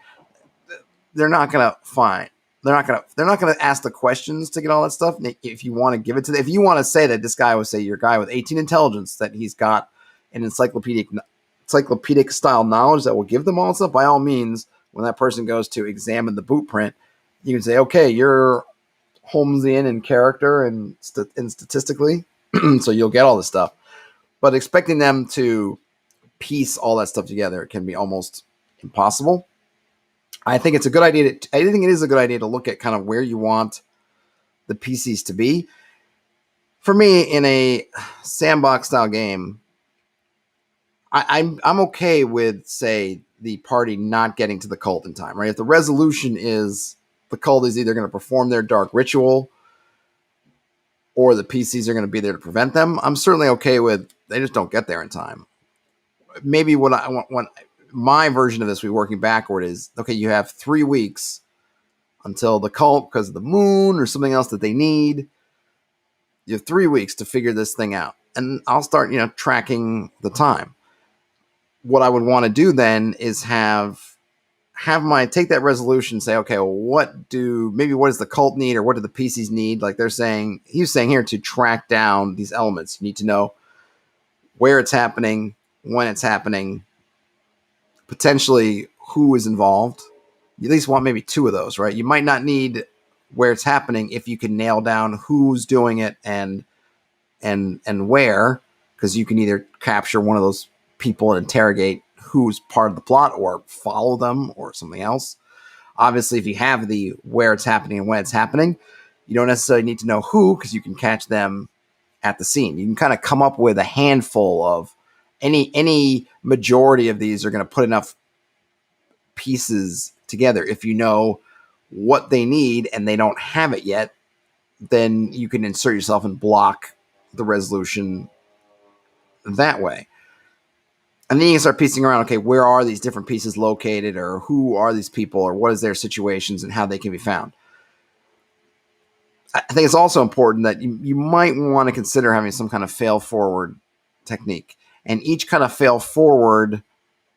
They're not going to find. They're not going to ask the questions to get all that stuff. If you want to give it to them, if you want to say that this guy was, say, your guy with 18 intelligence, that he's got an encyclopedic style knowledge that will give them all that stuff, by all means, when that person goes to examine the boot print, you can say, okay, you're Holmesian in character and statistically, so you'll get all this stuff. But expecting them to piece all that stuff together can be almost impossible. I think it's a good idea. I think it is a good idea to look at kind of where you want the PCs to be. For me, in a sandbox style game, I'm okay with, say, the party not getting to the cult in time, right? If the resolution is the cult is either going to perform their dark ritual or the PCs are going to be there to prevent them, I'm certainly okay with they just don't get there in time. Maybe what I want, my version of this, we working backward, is, okay, you have 3 weeks until the cult, because of the moon or something else that they need. You have 3 weeks to figure this thing out. And I'll start, tracking the time. What I would want to do then is take that resolution, say, okay, well, what does the cult need, or what do the PCs need? Like he's saying here, to track down these elements, you need to know where it's happening, when it's happening, potentially who is involved. You at least want maybe 2 of those, right? You might not need where it's happening if you can nail down who's doing it and where, because you can either capture one of those people and interrogate who's part of the plot or follow them or something else. Obviously, if you have the where it's happening and when it's happening, you don't necessarily need to know who, because you can catch them at the scene. You can kind of come up with a handful of any majority of these are going to put enough pieces together. If you know what they need and they don't have it yet, then you can insert yourself and block the resolution that way. And then you can start piecing around, okay, where are these different pieces located, or who are these people, or what is their situations and how they can be found. I think it's also important that you might want to consider having some kind of fail forward technique. And each kind of fail forward,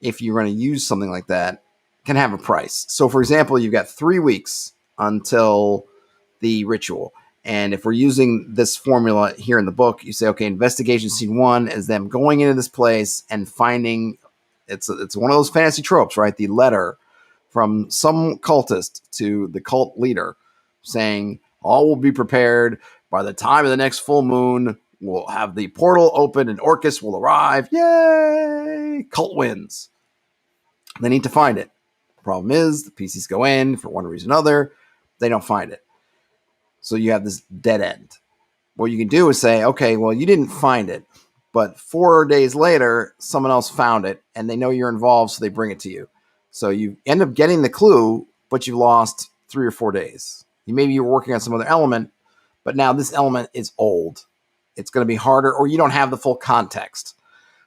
if you're going to use something like that, can have a price. So, for example, you've got 3 weeks until the ritual. And if we're using this formula here in the book, you say, okay, investigation scene 1 is them going into this place and finding, it's one of those fantasy tropes, right? The letter from some cultist to the cult leader saying, all will be prepared. By the time of the next full moon, we'll have the portal open and Orcus will arrive. Yay! Cult wins. They need to find it. The problem is the PCs go in for one reason or another. They don't find it. So you have this dead end. What you can do is say, okay, well, you didn't find it, But 4 days later, someone else found it, and they know you're involved, so they bring it to you. So you end up getting the clue, but you lost 3 or 4 days. Maybe you were working on some other element, but now this element is old. It's going to be harder, or you don't have the full context.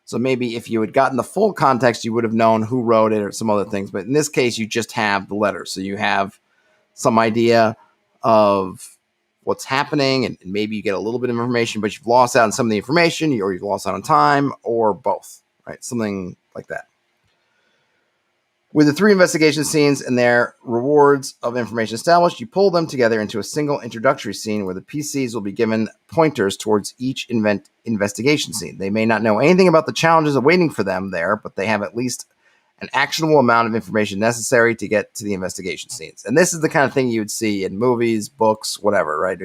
So maybe if you had gotten the full context, you would have known who wrote it or some other things. But in this case, you just have the letter. So you have some idea of what's happening, and maybe you get a little bit of information, but you've lost out on some of the information, or you've lost out on time, or both, right? Something like that. With the 3 investigation scenes and their rewards of information established, you pull them together into a single introductory scene where the PCs will be given pointers towards each investigation scene. They may not know anything about the challenges awaiting for them there, but they have at least an actionable amount of information necessary to get to the investigation scenes. And this is the kind of thing you would see in movies, books, whatever, right?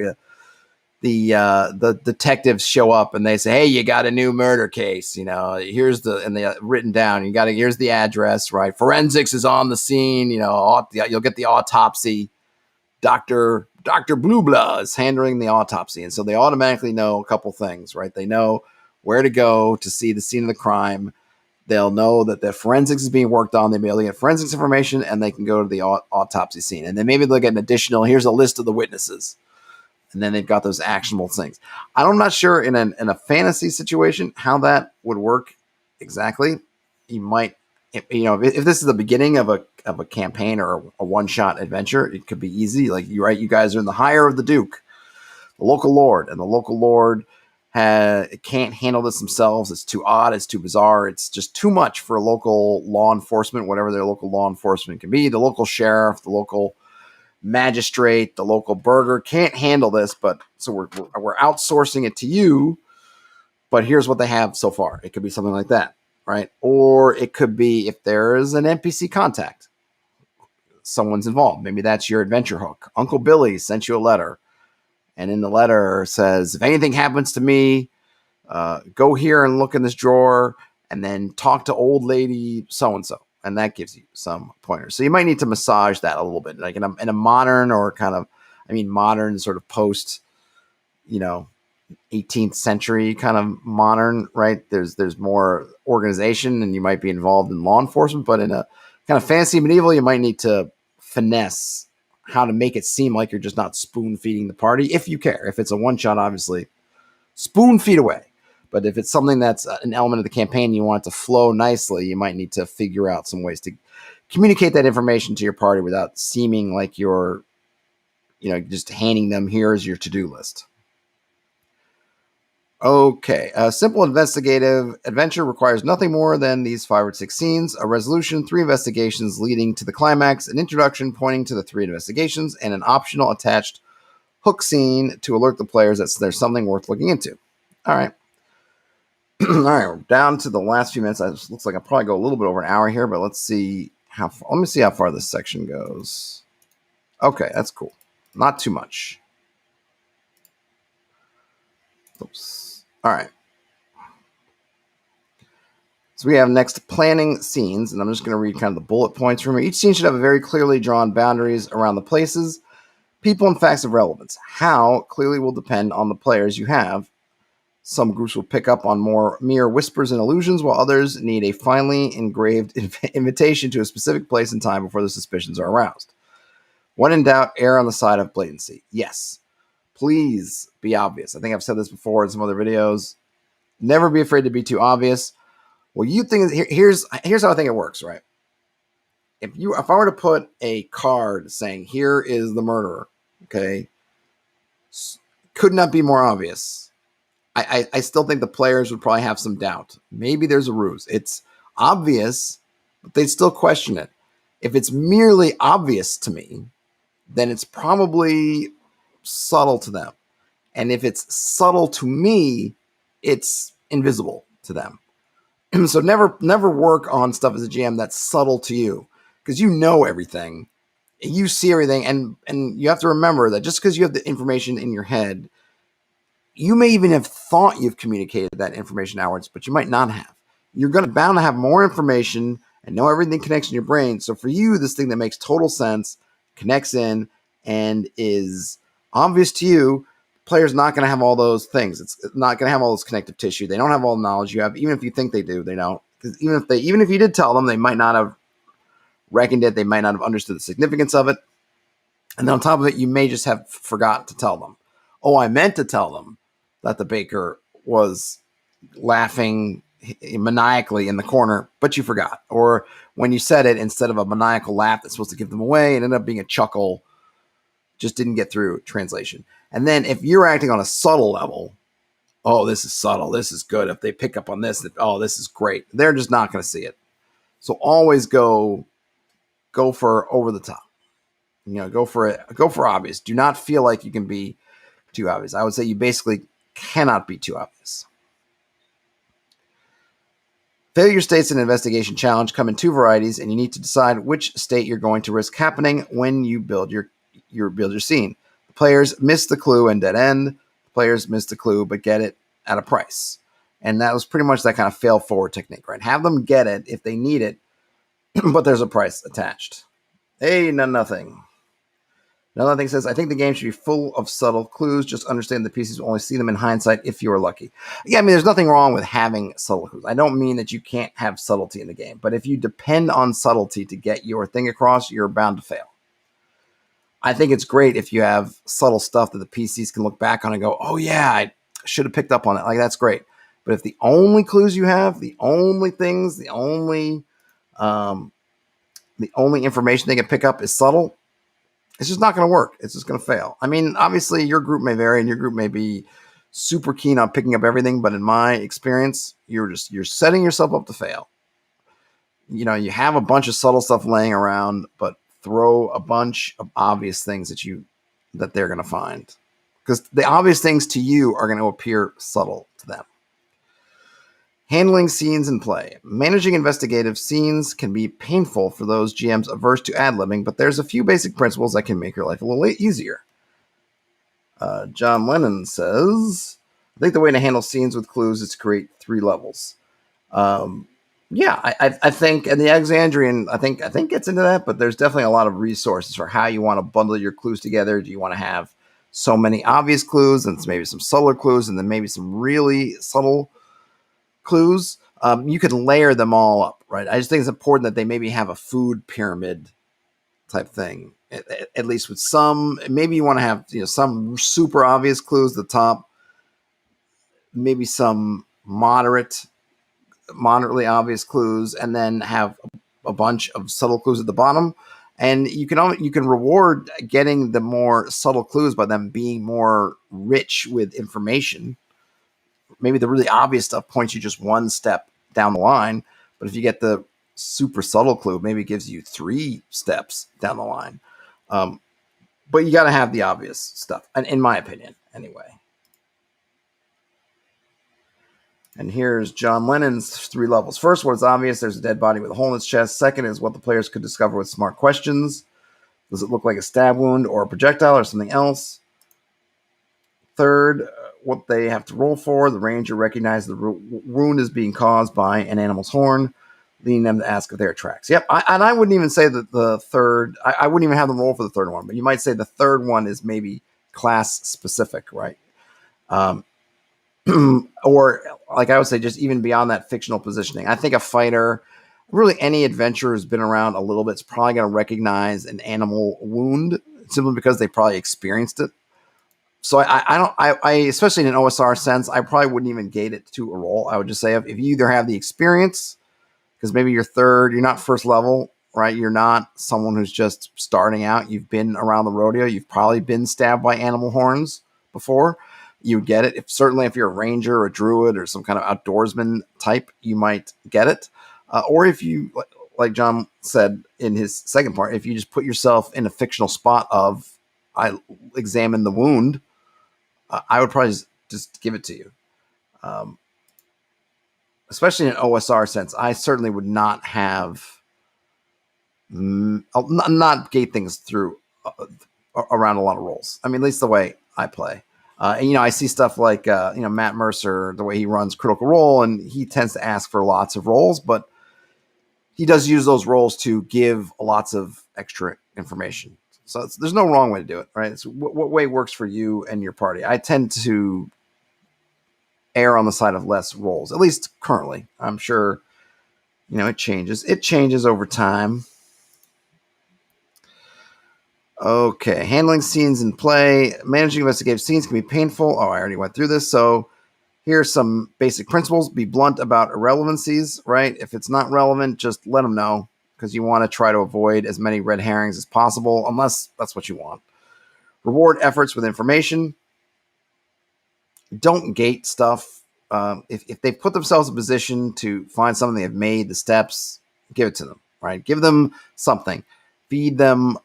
The detectives show up and they say, "Hey, you got a new murder case. Here's and they written down. Here's the address, right? Forensics is on the scene. You'll get the autopsy. Dr. Blubla is handling the autopsy." And so they automatically know a couple things, right? They know where to go to see the scene of the crime. They'll know that the forensics is being worked on. They'll be able to get forensics information, and they can go to the autopsy scene. And then maybe they'll get an additional, here's a list of the witnesses. And then they've got those actionable things. I'm not sure in a fantasy situation how that would work exactly. You might, if this is the beginning of a campaign or a one-shot adventure, it could be easy. Like you guys are in the hire of the Duke, the local lord, and the local lord can't handle this themselves. It's too odd. It's too bizarre. It's just too much for local law enforcement, whatever their local law enforcement can be. The local sheriff, the local magistrate, the local burger can't handle this, but so we're outsourcing it to you, but here's what they have so far. It could be something like that, right? Or it could be if there is an NPC contact, someone's involved. Maybe that's your adventure hook. Uncle Billy sent you a letter, and in the letter says, if anything happens to me, go here and look in this drawer, and then talk to old lady so-and-so. And that gives you some pointers. So you might need to massage that a little bit, like in a modern or modern sort of post, 18th century kind of modern, right? There's more organization, and you might be involved in law enforcement, but in a kind of fantasy medieval, you might need to finesse how to make it seem like you're just not spoon feeding the party, if you care. If it's a one shot, obviously spoon feed away. But if it's something that's an element of the campaign, you want it to flow nicely, you might need to figure out some ways to communicate that information to your party without seeming like you're, just handing them, here's your to-do list. Okay, a simple investigative adventure requires nothing more than these 5 or 6 scenes, a resolution, 3 investigations leading to the climax, an introduction pointing to the 3 investigations, and an optional attached hook scene to alert the players that there's something worth looking into. All right. All right, we're down to the last few minutes. It looks like I'll probably go a little bit over an hour here, but let's see how far. Let me see how far this section goes. Okay, that's cool. Not too much. Oops. All right. So we have next planning scenes, and I'm just going to read kind of the bullet points from here. Each scene should have a very clearly drawn boundaries around the places, people, and facts of relevance. How clearly will depend on the players you have. Some groups will pick up on more mere whispers and illusions, while others need a finely engraved invitation to a specific place and time before the suspicions are aroused. When in doubt, err on the side of blatancy. Yes, please be obvious. I think I've said this before in some other videos. Never be afraid to be too obvious. Well, you think here's how I think it works, right? If I were to put a card saying here is the murderer, okay, could not be more obvious. I still think the players would probably have some doubt. Maybe there's a ruse. It's obvious, but they'd still question it. If it's merely obvious to me, then it's probably subtle to them. And if it's subtle to me, it's invisible to them. So never work on stuff as a GM that's subtle to you, because you know everything. You see everything, and you have to remember that just because you have the information in your head, you may even have thought you've communicated that information outwards, but you might not have. You're bound to have more information and know everything connects in your brain. So for you, this thing that makes total sense, connects in, and is obvious to you, player's not going to have all those things. It's not going to have all this connective tissue. They don't have all the knowledge you have. Even if you think they do, they don't. Because even if you did tell them, they might not have reckoned it. They might not have understood the significance of it. And then on top of it, you may just have forgotten to tell them. Oh, I meant to tell them that the baker was laughing maniacally in the corner, but you forgot. Or when you said it, instead of a maniacal laugh that's supposed to give them away, it ended up being a chuckle, just didn't get through translation. And then if you're acting on a subtle level, oh, this is subtle, this is good. If they pick up on this, oh, this is great. They're just not going to see it. So always go for over the top. Go for it. Go for obvious. Do not feel like you can be too obvious. I would say you basically cannot be too obvious. Failure states in an investigation challenge come in two varieties, and you need to decide which state you're going to risk happening when you build your scene. The players miss the clue and dead end. The players miss the clue but get it at a price. And that was pretty much that kind of fail forward technique, right? Have them get it if they need it, but there's a price attached. Hey, nothing. Another thing says, I think the game should be full of subtle clues. Just understand the pieces will only see them in hindsight if you are lucky. Yeah, I mean, there's nothing wrong with having subtle clues. I don't mean that you can't have subtlety in the game, but if you depend on subtlety to get your thing across, you're bound to fail. I think it's great if you have subtle stuff that the PCs can look back on and go, oh yeah, I should have picked up on it. Like, that's great. But if the only clues you have, the only things, the only information they can pick up is subtle, it's just not going to work. It's just going to fail. I mean, obviously your group may vary and your group may be super keen on picking up everything, but in my experience, you're setting yourself up to fail. You have a bunch of subtle stuff laying around, but throw a bunch of obvious things that they're going to find, because the obvious things to you are going to appear subtle to them. Handling scenes in play. Managing investigative scenes can be painful for those GMs averse to ad-libbing, but there's a few basic principles that can make your life a little easier. John Lennon says, I think the way to handle scenes with clues is to create 3 levels. I think, and the Exandrian, I think gets into that, but there's definitely a lot of resources for how you want to bundle your clues together. Do you want to have so many obvious clues and maybe some subtler clues and then maybe some really subtle clues? You could layer them all up, right? I just think it's important that they maybe have a food pyramid type thing, at least with some. Maybe you want to have some super obvious clues at the top, maybe some moderately obvious clues, and then have a bunch of subtle clues at the bottom. And you can reward getting the more subtle clues by them being more rich with information. Maybe the really obvious stuff points you just one step down the line, but if you get the super subtle clue, maybe it gives you 3 steps down the line. But you got to have the obvious stuff, and in my opinion, anyway. And here's John Lennon's 3 levels. First, what's obvious, there's a dead body with a hole in its chest. Second is what the players could discover with smart questions. Does it look like a stab wound or a projectile or something else? Third, what they have to roll for. The ranger recognizes the wound is being caused by an animal's horn, leading them to ask if there are tracks. Yep, I wouldn't even say that the third, I wouldn't even have them roll for the third one, but you might say the third one is maybe class specific, right? Or like I would say, just even beyond that fictional positioning. I think a fighter, really any adventurer who's been around a little bit, is probably going to recognize an animal wound simply because they probably experienced it. So I especially in an OSR sense, I probably wouldn't even gate it to a roll. I would just say if you either have the experience, because maybe you're not first level, right? You're not someone who's just starting out. You've been around the rodeo. You've probably been stabbed by animal horns before. You would get it. Certainly if you're a ranger or a druid or some kind of outdoorsman type, you might get it. Or if you, like John said in his second part, if you just put yourself in a fictional spot of, I examine the wound, I would probably just give it to you. Especially in an OSR sense, I certainly would not have, not gate things through around a lot of rolls. I mean, at least the way I play. And, I see stuff like, Matt Mercer, the way he runs Critical Role, and he tends to ask for lots of rolls, but he does use those rolls to give lots of extra information. So there's no wrong way to do it, right? It's what way works for you and your party. I tend to err on the side of less rolls, at least currently. I'm sure, it changes. It changes over time. Okay, handling scenes in play. Managing investigative scenes can be painful. Oh, I already went through this. So here's some basic principles. Be blunt about irrelevancies, right? If it's not relevant, just let them know, because you want to try to avoid as many red herrings as possible, unless that's what you want. Reward efforts with information. Don't gate stuff. If they put themselves in a position to find something, they have made the steps, give it to them, right? Give them something. Feed them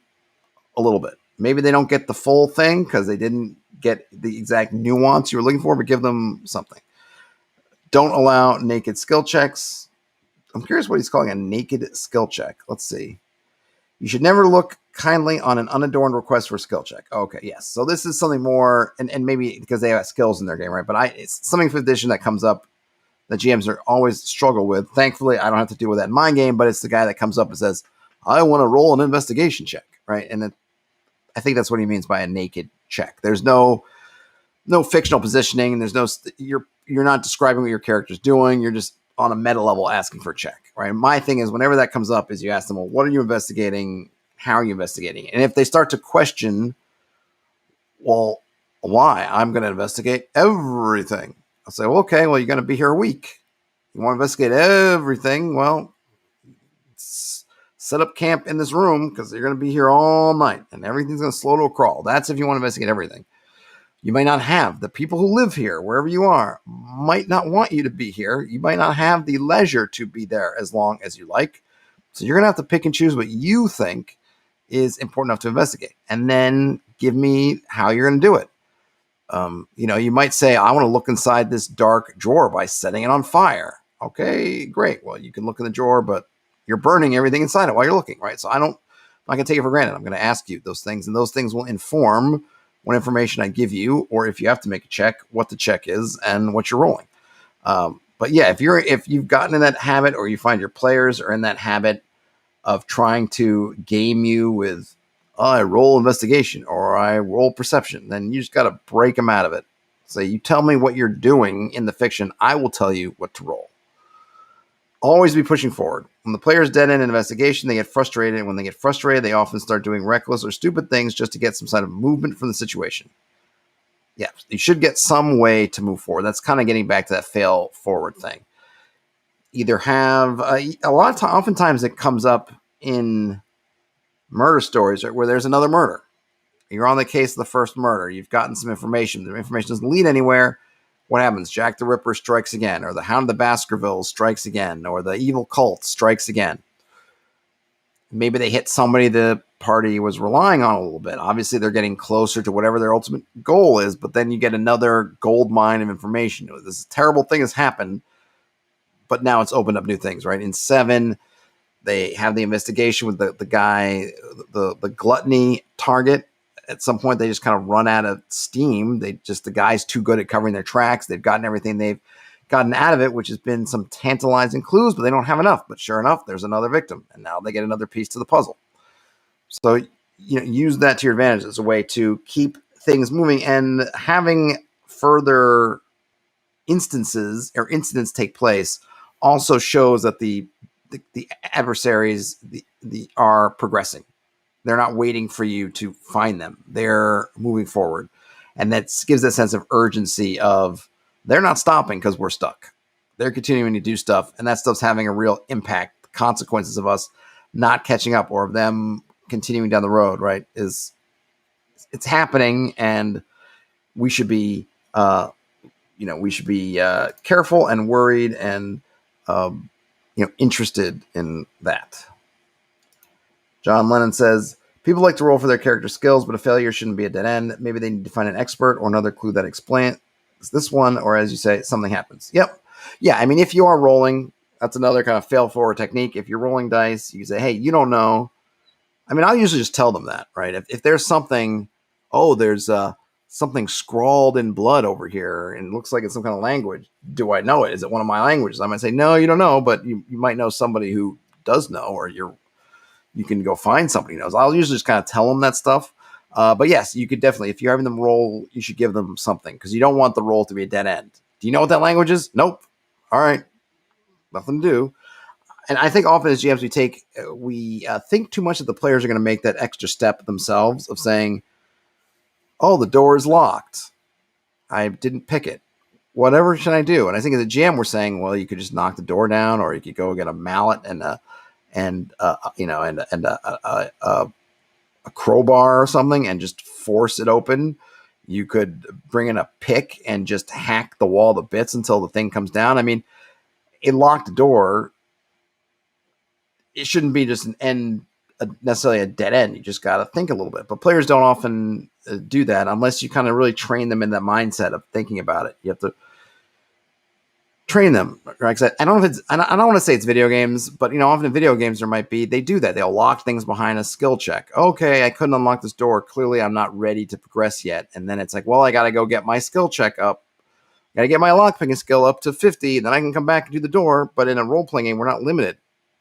a little bit. Maybe they don't get the full thing because they didn't get the exact nuance you were looking for, but give them something. Don't allow naked skill checks. I'm curious what he's calling a naked skill check. Let's see. You should never look kindly on an unadorned request for a skill check. Okay, yes. So this is something more, and maybe because they have skills in their game, right? But it's something for edition that comes up that GMs are always struggle with. Thankfully, I don't have to deal with that in my game, but it's the guy that comes up and says, I want to roll an investigation check, right? And I think that's what he means by a naked check. There's no fictional positioning. There's no, you're not describing what your character's doing. You're just on a meta level asking for a check, right? My thing is, whenever that comes up, is you ask them, well, what are you investigating? How are you investigating? And if they start to question, well, why? I'm going to investigate everything. I'll say, well, okay, well, you're going to be here a week. You want to investigate everything? Well, set up camp in this room because you're going to be here all night and everything's going to slow to a crawl. That's if you want to investigate everything. You might not have the people who live here, wherever you are, might not want you to be here. You might not have the leisure to be there as long as you like. So you're going to have to pick and choose what you think is important enough to investigate. And then give me how you're going to do it. You might say, I want to look inside this dark drawer by setting it on fire. Okay, great. Well, you can look in the drawer, but you're burning everything inside it while you're looking, right? So I'm not going to take it for granted. I'm going to ask you those things, and those things will inform what information I give you, or if you have to make a check, what the check is and what you're rolling. But yeah, if you've gotten in that habit, or you find your players are in that habit of trying to game you with, I roll investigation or I roll perception, then you just got to break them out of it. So you tell me what you're doing in the fiction, I will tell you what to roll. Always be pushing forward. When the player's dead end in investigation, they get frustrated. And when they get frustrated, they often start doing reckless or stupid things just to get some sort of movement from the situation. Yeah, you should get some way to move forward. That's kind of getting back to that fail forward thing. Either have oftentimes it comes up in murder stories, right, where there's another murder. You're on the case of the first murder. You've gotten some information. The information doesn't lead anywhere. What happens? Jack the Ripper strikes again, or the Hound of the Baskervilles strikes again, or the evil cult strikes again. Maybe they hit somebody the party was relying on a little bit. Obviously, they're getting closer to whatever their ultimate goal is, but then you get another gold mine of information. This terrible thing has happened, but now it's opened up new things, right? In 7, they have the investigation with the guy, the gluttony target. At some point, they just kind of run out of steam. The guy's too good at covering their tracks. They've gotten everything they've gotten out of it, which has been some tantalizing clues, but they don't have enough. But sure enough, there's another victim, and now they get another piece to the puzzle. So, use that to your advantage as a way to keep things moving, and having further instances or incidents take place also shows that the adversaries are progressing. They're not waiting for you to find them. They're moving forward. And that gives that sense of urgency of they're not stopping because we're stuck. They're continuing to do stuff, and that stuff's having a real impact. The consequences of us not catching up or of them continuing down the road, right, it's happening, and we should be careful and worried and interested in that. John Lennon says, people like to roll for their character skills, but a failure shouldn't be a dead end. Maybe they need to find an expert or another clue that explains this one, or as you say, something happens. Yep. Yeah, I mean, if you are rolling, that's another kind of fail forward technique. If you're rolling dice, you say, hey, you don't know. I mean, I'll usually just tell them that, right? If there's something, there's something scrawled in blood over here and it looks like it's some kind of language. Do I know it? Is it one of my languages? I might say, no, you don't know, but you might know somebody who does know, or you can go find somebody who knows. I'll usually just kind of tell them that stuff. But yes, you could definitely, if you're having them roll, you should give them something because you don't want the roll to be a dead end. Do you know what that language is? Nope. All right. Nothing to do. And I think often as GMs, we think too much that the players are going to make that extra step themselves of saying, oh, the door is locked. I didn't pick it. Whatever should I do? And I think as a GM, we're saying, well, you could just knock the door down, or you could go get a mallet and a crowbar or something and just force it open. You could bring in a pick and just hack the wall to bits until the thing comes down. I mean, a locked door, it shouldn't be just necessarily a dead end. You just got to think a little bit. But players don't often do that unless you kind of really train them in that mindset of thinking about it. You have to train them, right? I don't want to say it's video games, but often in video games they do that. They'll lock things behind a skill check. Okay, I couldn't unlock this door. Clearly, I'm not ready to progress yet. And then it's like, well, I got to go get my skill check up. Got to get my lockpicking skill up to 50. Then I can come back and do the door. But in a role playing game, we're not limited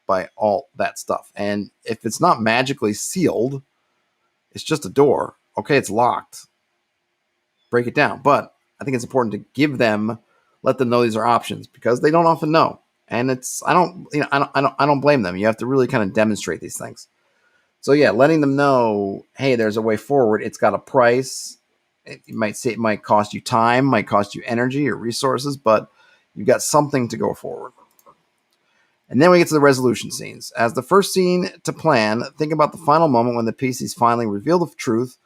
by all that stuff. And if it's not magically sealed, it's just a door. Okay, it's locked. Break it down. But I think it's important to let them know these are options because they don't often know. And I don't blame them. You have to really kind of demonstrate these things. So yeah, letting them know, hey, there's a way forward. It's got a price. It might cost you time, might cost you energy or resources, but you've got something to go forward. And then we get to the resolution scenes. As the first scene to plan, think about the final moment when the PCs finally reveal the truth.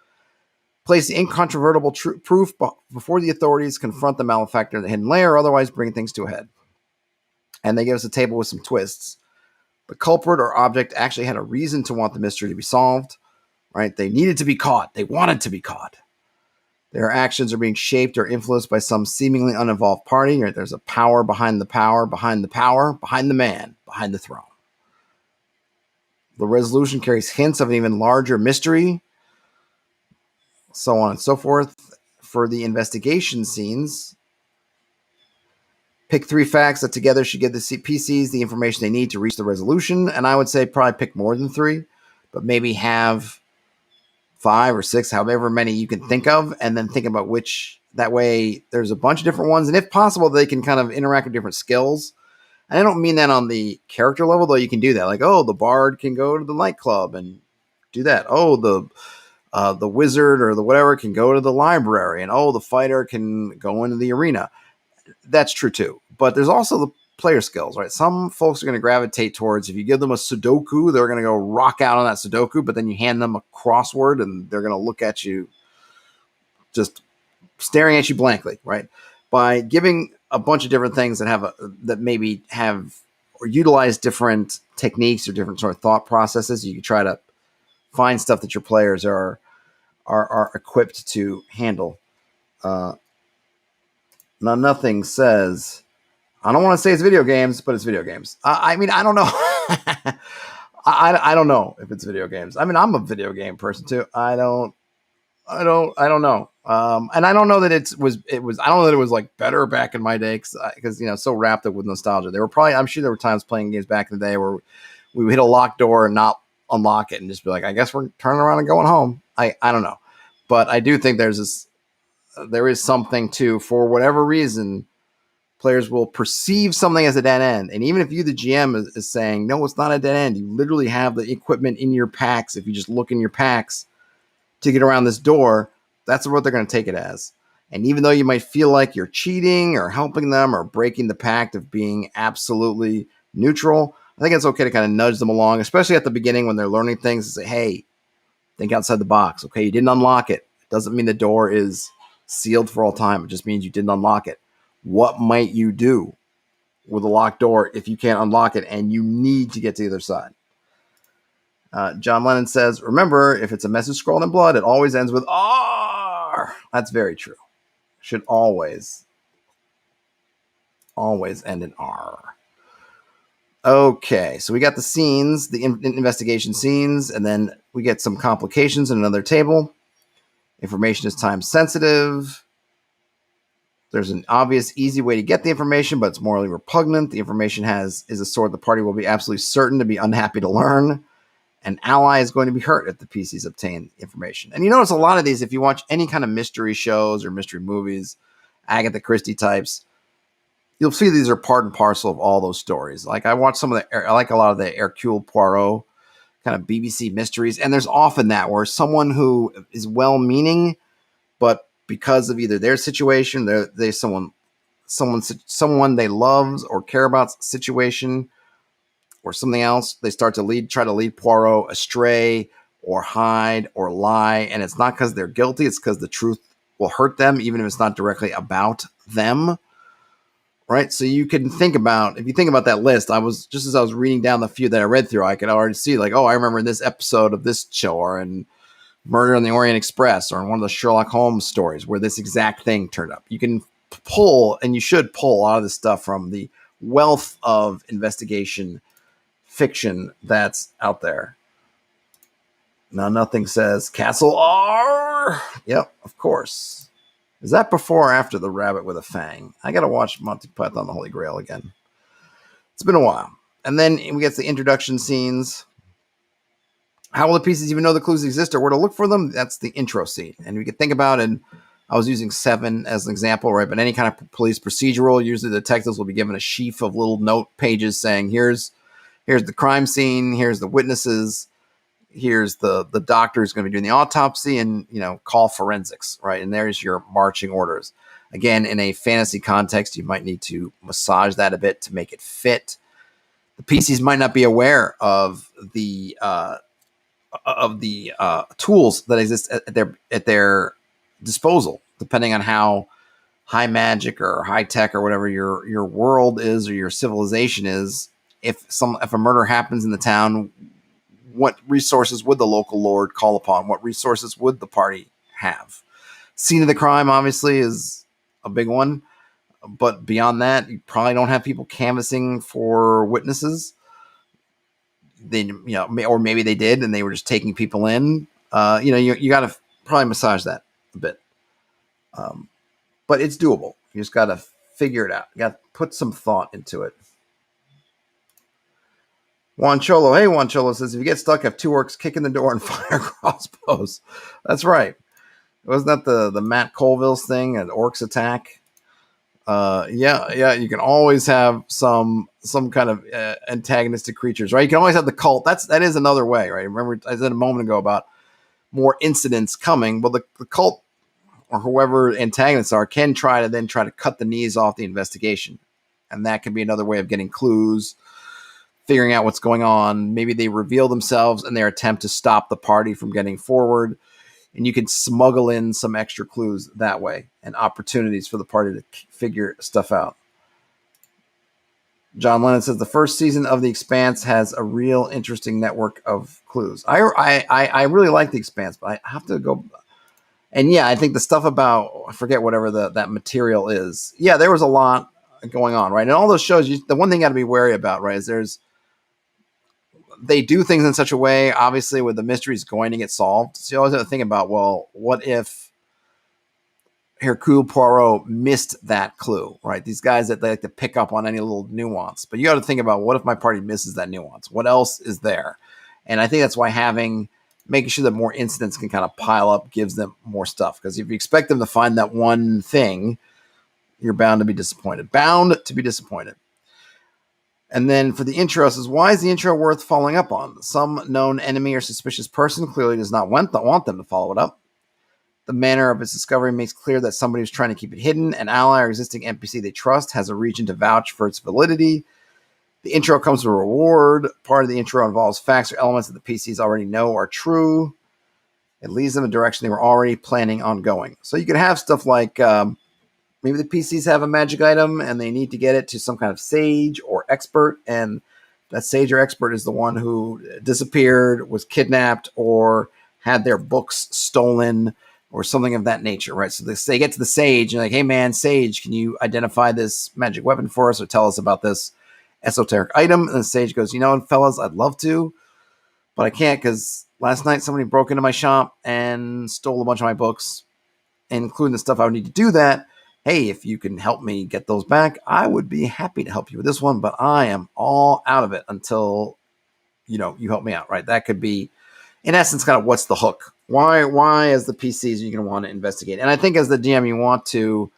Place the incontrovertible proof before the authorities confront the malefactor in the hidden layer, or otherwise bring things to a head. And they give us a table with some twists. The culprit or object actually had a reason to want the mystery to be solved, right? They needed to be caught. They wanted to be caught. Their actions are being shaped or influenced by some seemingly uninvolved party, right? There's a power behind the power, behind the power, behind the man, behind the throne. The resolution carries hints of an even larger mystery, so on and so forth. For the investigation scenes, pick 3 facts that together should give the PCs the information they need to reach the resolution. And I would say probably pick more than 3, but maybe have 5 or 6, however many you can think of, and then think about which. That way there's a bunch of different ones. And if possible, they can kind of interact with different skills. And I don't mean that on the character level, though you can do that. Like, oh, the bard can go to the nightclub and do that. Oh, the wizard or the whatever can go to the library, and the fighter can go into the arena. That's true too. But there's also the player skills, right? Some folks are going to gravitate towards, if you give them a Sudoku, they're going to go rock out on that Sudoku, but then you hand them a crossword and they're going to look at you just staring at you blankly, right? By giving a bunch of different things that maybe have or utilize different techniques or different sort of thought processes, you can try to find stuff that your players are equipped to handle. Now, nothing says, I don't want to say it's video games, but it's video games. I mean, I don't know. I don't know if it's video games. I mean, I'm a video game person too. I don't know. And I don't know that it was, I don't know that it was like better back in my day because, so wrapped up with nostalgia. I'm sure there were times playing games back in the day where we would hit a locked door and not unlock it and just be like, I guess we're turning around and going home. I don't know. But I do think there is something to, for whatever reason, players will perceive something as a dead end. And even if you, the GM, is saying, no, it's not a dead end. You literally have the equipment in your packs. If you just look in your packs to get around this door, that's what they're going to take it as. And even though you might feel like you're cheating or helping them or breaking the pact of being absolutely neutral, I think it's okay to kind of nudge them along, especially at the beginning when they're learning things, and say, hey, think outside the box. Okay, you didn't unlock it. It doesn't mean the door is sealed for all time. It just means you didn't unlock it. What might you do with a locked door if you can't unlock it and you need to get to the other side? John Lennon says, remember, if it's a message scrawled in blood, it always ends with R. That's very true. Should always end in R. Okay, so we got the scenes, the investigation scenes, and then we get some complications in another table. Information is time sensitive. There's an obvious, easy way to get the information, but it's morally repugnant. The information is a sort the party will be absolutely certain to be unhappy to learn. An ally is going to be hurt if the PCs obtain information. And you notice a lot of these, if you watch any kind of mystery shows or mystery movies, Agatha Christie types, you'll see these are part and parcel of all those stories. Like I like a lot of the Hercule Poirot kind of BBC mysteries, and there's often that where someone who is well-meaning, but because of either their situation, they someone they love or care about situation, or something else, they start to try to lead Poirot astray or hide or lie. And it's not because they're guilty. It's because the truth will hurt them, even if it's not directly about them. Right. So you can think about, if you think about that list, as I was reading down the few that I read through, I could already see like, oh, I remember in this episode of this show or in Murder on the Orient Express or in one of the Sherlock Holmes stories where this exact thing turned up. You can pull, and you should pull, a lot of this stuff from the wealth of investigation fiction that's out there. Now, nothing says Castle R. Yep, of course. Is that before or after the rabbit with a fang? I got to watch Monty Python the Holy Grail again. It's been a while. And then we get the introduction scenes. How will the pieces even know the clues exist or where to look for them? That's the intro scene. And we can think about, and I was using Seven as an example, right? But any kind of police procedural, usually the detectives will be given a sheaf of little note pages saying, here's the crime scene, here's the witnesses, here's the doctor who's going to be doing the autopsy, and, call forensics, right? And there's your marching orders. Again, in a fantasy context, you might need to massage that a bit to make it fit. The PCs might not be aware of the tools that exist at their disposal, depending on how high magic or high tech or whatever your world is or your civilization is. If a murder happens in the town, what resources would the local lord call upon? What resources would the party have? Scene of the crime, obviously, is a big one. But beyond that, you probably don't have people canvassing for witnesses. Or maybe they did and they were just taking people in. You got to probably massage that a bit. But it's doable. You just got to figure it out. You got to put some thought into it. Juan Cholo says, if you get stuck, have two orcs kick in the door and fire crossbows. That's right. Wasn't that the Matt Colville's thing, an orcs attack? Yeah. You can always have some kind of antagonistic creatures, right? You can always have the cult. That is another way, right? Remember, I said a moment ago about more incidents coming. Well, the cult or whoever antagonists are can try to cut the knees off the investigation, and that can be another way of getting clues, figuring out what's going on. Maybe they reveal themselves in their attempt to stop the party from getting forward. And you can smuggle in some extra clues that way and opportunities for the party to figure stuff out. John Lennon says the first season of The Expanse has a real interesting network of clues. I really like The Expanse, but I have to go. And yeah, I think the stuff about, I forget whatever that material is. Yeah, there was a lot going on, right? And all those shows, the one thing you got to be wary about, right, is they do things in such a way, obviously, where the mystery is going to get solved. So you always have to think about, well, what if Hercule Poirot missed that clue, right? These guys that they like to pick up on any little nuance. But you got to think about, what if my party misses that nuance? What else is there? And I think that's why making sure that more incidents can kind of pile up gives them more stuff. Because if you expect them to find that one thing, you're bound to be disappointed. And then for the intro, it says, why is the intro worth following up on? Some known enemy or suspicious person clearly does not want them to follow it up. The manner of its discovery makes clear that somebody who's trying to keep it hidden, an ally or existing NPC they trust, has a reason to vouch for its validity. The intro comes with a reward. Part of the intro involves facts or elements that the PCs already know are true. It leads them in a direction they were already planning on going. So you could have stuff like, maybe the PCs have a magic item and they need to get it to some kind of sage or expert. And that sage or expert is the one who disappeared, was kidnapped, or had their books stolen or something of that nature, right? So they get to the sage and like, hey man, sage, can you identify this magic weapon for us or tell us about this esoteric item? And the sage goes, fellas, I'd love to, but I can't because last night somebody broke into my shop and stole a bunch of my books, including the stuff I would need to do that. Hey, if you can help me get those back, I would be happy to help you with this one, but I am all out of it until you help me out, right? That could be, in essence, kind of what's the hook? Why as the PCs are you going to want to investigate? And I think as the DM, you want to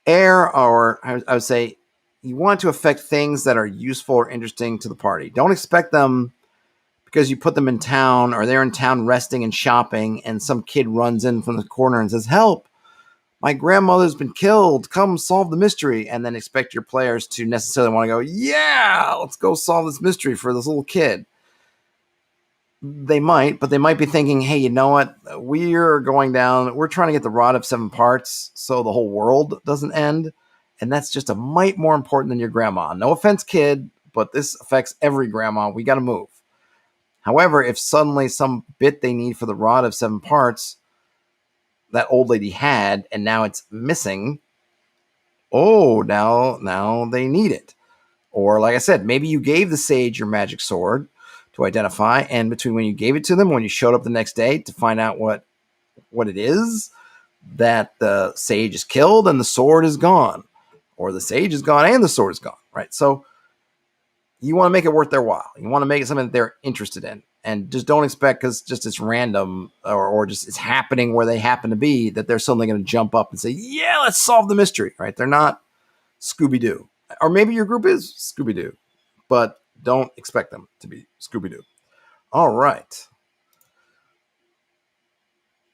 air, or I would say you want to affect things that are useful or interesting to the party. Don't expect them because you put them in town or they're in town resting and shopping and some kid runs in from the corner and says, help, my grandmother's been killed, come solve the mystery, and then expect your players to necessarily want to go, yeah, let's go solve this mystery for this little kid. They might, but they might be thinking, hey, you know what? We're going down, we're trying to get the Rod of Seven Parts so the whole world doesn't end. And that's just a mite more important than your grandma. No offense, kid, but this affects every grandma. We got to move. However, if suddenly some bit they need for the Rod of Seven Parts that old lady had, and now it's missing, now they need it. Or like I said, maybe you gave the sage your magic sword to identify, and between when you gave it to them, when you showed up the next day to find out what it is, that the sage is killed and the sword is gone, or the sage is gone and the sword is gone, right? So you want to make it worth their while. You want to make it something that they're interested in, and just don't expect because just it's random or just it's happening where they happen to be that they're suddenly going to jump up and say, yeah, let's solve the mystery, right? They're not Scooby-Doo. Or maybe your group is Scooby-Doo, but don't expect them to be Scooby-Doo. All right.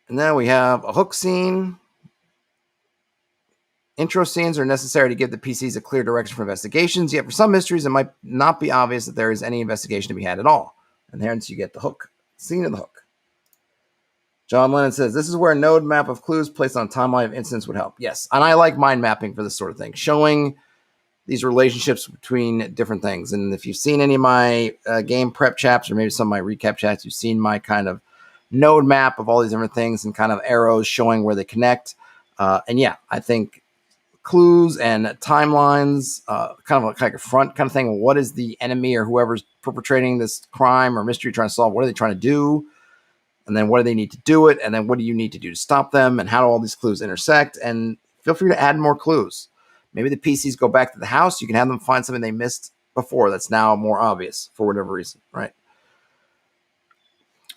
And now we have a hook scene. Intro scenes are necessary to give the PCs a clear direction for investigations, yet for some mysteries, it might not be obvious that there is any investigation to be had at all. And hence you get the hook, scene of the hook. John Lennon says, this is where a node map of clues placed on a timeline of incidents would help. Yes, and I like mind mapping for this sort of thing, showing these relationships between different things. And if you've seen any of my game prep chats or maybe some of my recap chats, you've seen my kind of node map of all these different things and kind of arrows showing where they connect. And yeah, I think clues and timelines, kind of like a front kind of thing. What is the enemy or whoever's perpetrating this crime or mystery trying to solve? What are they trying to do? And then what do they need to do it? And then what do you need to do to stop them? And how do all these clues intersect? And feel free to add more clues. Maybe the PCs go back to the house. You can have them find something they missed before that's now more obvious for whatever reason, right?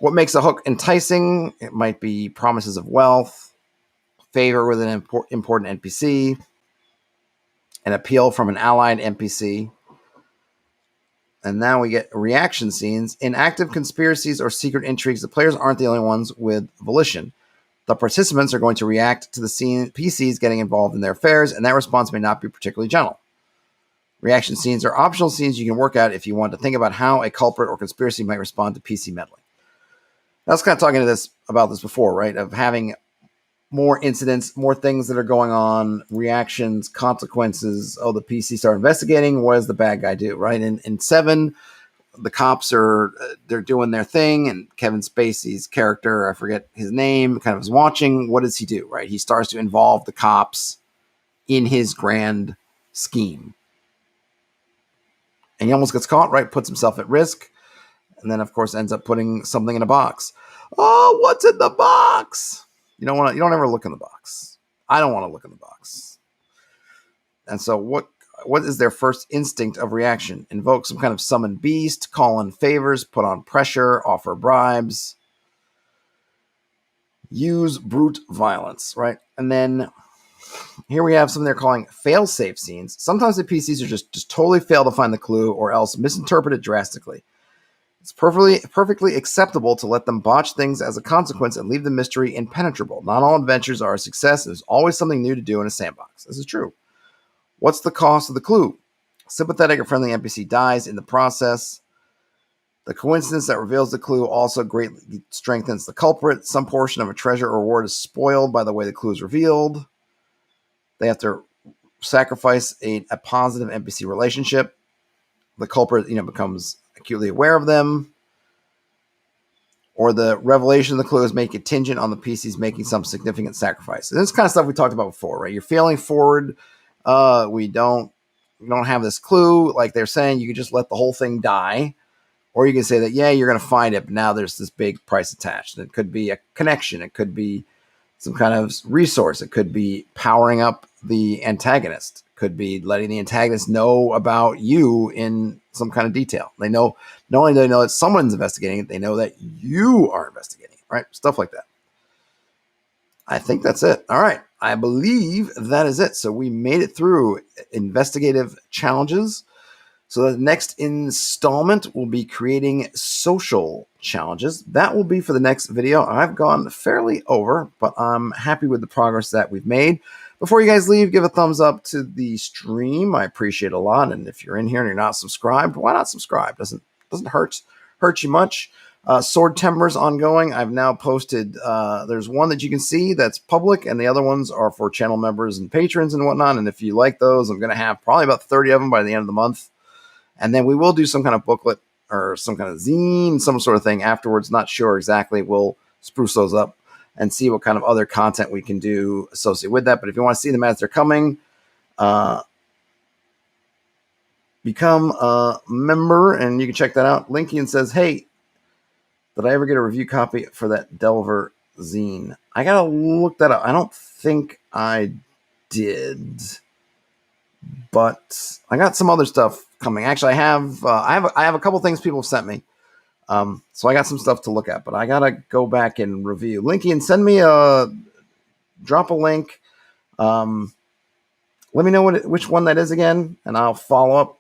What makes a hook enticing? It might be promises of wealth, favor with an important NPC, an appeal from an allied NPC. And now we get reaction scenes. In active conspiracies or secret intrigues, the players aren't the only ones with volition. The participants are going to react to the scene, PCs getting involved in their affairs, and that response may not be particularly gentle. Reaction scenes are optional scenes you can work out if you want to think about how a culprit or conspiracy might respond to PC meddling. I was kind of talking about this before, right? Of having more incidents, more things that are going on, reactions, consequences. Oh, the PC start investigating. What does the bad guy do, right? In 7, the cops they're doing their thing, and Kevin Spacey's character, I forget his name, kind of is watching. What does he do, right? He starts to involve the cops in his grand scheme. And he almost gets caught, right? Puts himself at risk. And then, of course, ends up putting something in a box. Oh, what's in the box? You don't ever look in the box. I don't want to look in the box. And so what is their first instinct of reaction? Invoke some kind of summoned beast, call in favors, put on pressure, offer bribes, use brute violence, right? And then here we have something they're calling fail-safe scenes. Sometimes the PCs are just totally fail to find the clue or else misinterpret it drastically. It's perfectly acceptable to let them botch things as a consequence and leave the mystery impenetrable. Not all adventures are a success. There's always something new to do in a sandbox. This is true. What's the cost of the clue? Sympathetic or friendly NPC dies in the process. The coincidence that reveals the clue also greatly strengthens the culprit. Some portion of a treasure or reward is spoiled by the way the clue is revealed. They have to sacrifice a positive NPC relationship. The culprit, becomes acutely aware of them. Or the revelation of the clue is made contingent on the PCs making some significant sacrifice. And this kind of stuff we talked about before, right? You're failing forward. We don't have this clue. Like they're saying, you can just let the whole thing die. Or you can say that, yeah, you're going to find it, but now there's this big price attached. And it could be a connection. It could be some kind of resource. It could be powering up the antagonist. Could be letting the antagonist know about you in some kind of detail. They know, not only do they know that someone's investigating it, they know that you are investigating it, right? Stuff like that. I think that's it. All right. I believe that is it. So we made it through investigative challenges. So the next installment will be creating social challenges. That will be for the next video. I've gone fairly over, but I'm happy with the progress that we've made. Before you guys leave, give a thumbs up to the stream. I appreciate it a lot. And if you're in here and you're not subscribed, why not subscribe? Doesn't hurt you much. Sword Timbers ongoing. I've now posted, there's one that you can see that's public, and the other ones are for channel members and patrons and whatnot. And if you like those, I'm going to have probably about 30 of them by the end of the month. And then we will do some kind of booklet or some kind of zine, some sort of thing afterwards. Not sure exactly. We'll spruce those up and see what kind of other content we can do associated with that. But if you want to see them as they're coming, become a member, and you can check that out. Linkian says, hey, did I ever get a review copy for that Delver zine? I got to look that up. I don't think I did, but I got some other stuff coming. Actually, I have a couple things people have sent me. So I got some stuff to look at, but I got to go back and review. Linkian, send me drop a link. Let me know which one that is again, and I'll follow up.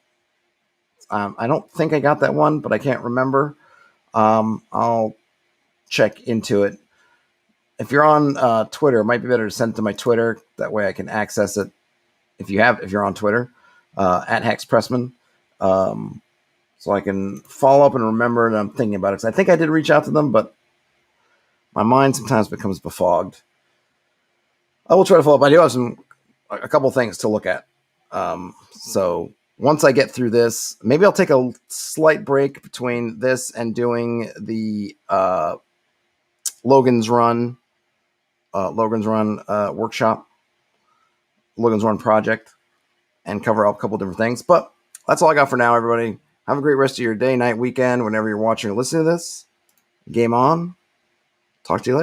I don't think I got that one, but I can't remember. I'll check into it. If you're on Twitter, it might be better to send it to my Twitter. That way I can access it. If you're on Twitter, at Hexed Pressman. So I can follow up and remember that I'm thinking about it. Because I think I did reach out to them, but my mind sometimes becomes befogged. I will try to follow up. I do have a couple things to look at. So once I get through this, maybe I'll take a slight break between this and doing the Logan's Run workshop, Logan's Run project, and cover up a couple different things. But that's all I got for now, everybody. Have a great rest of your day, night, weekend, whenever you're watching or listening to this. Game on. Talk to you later.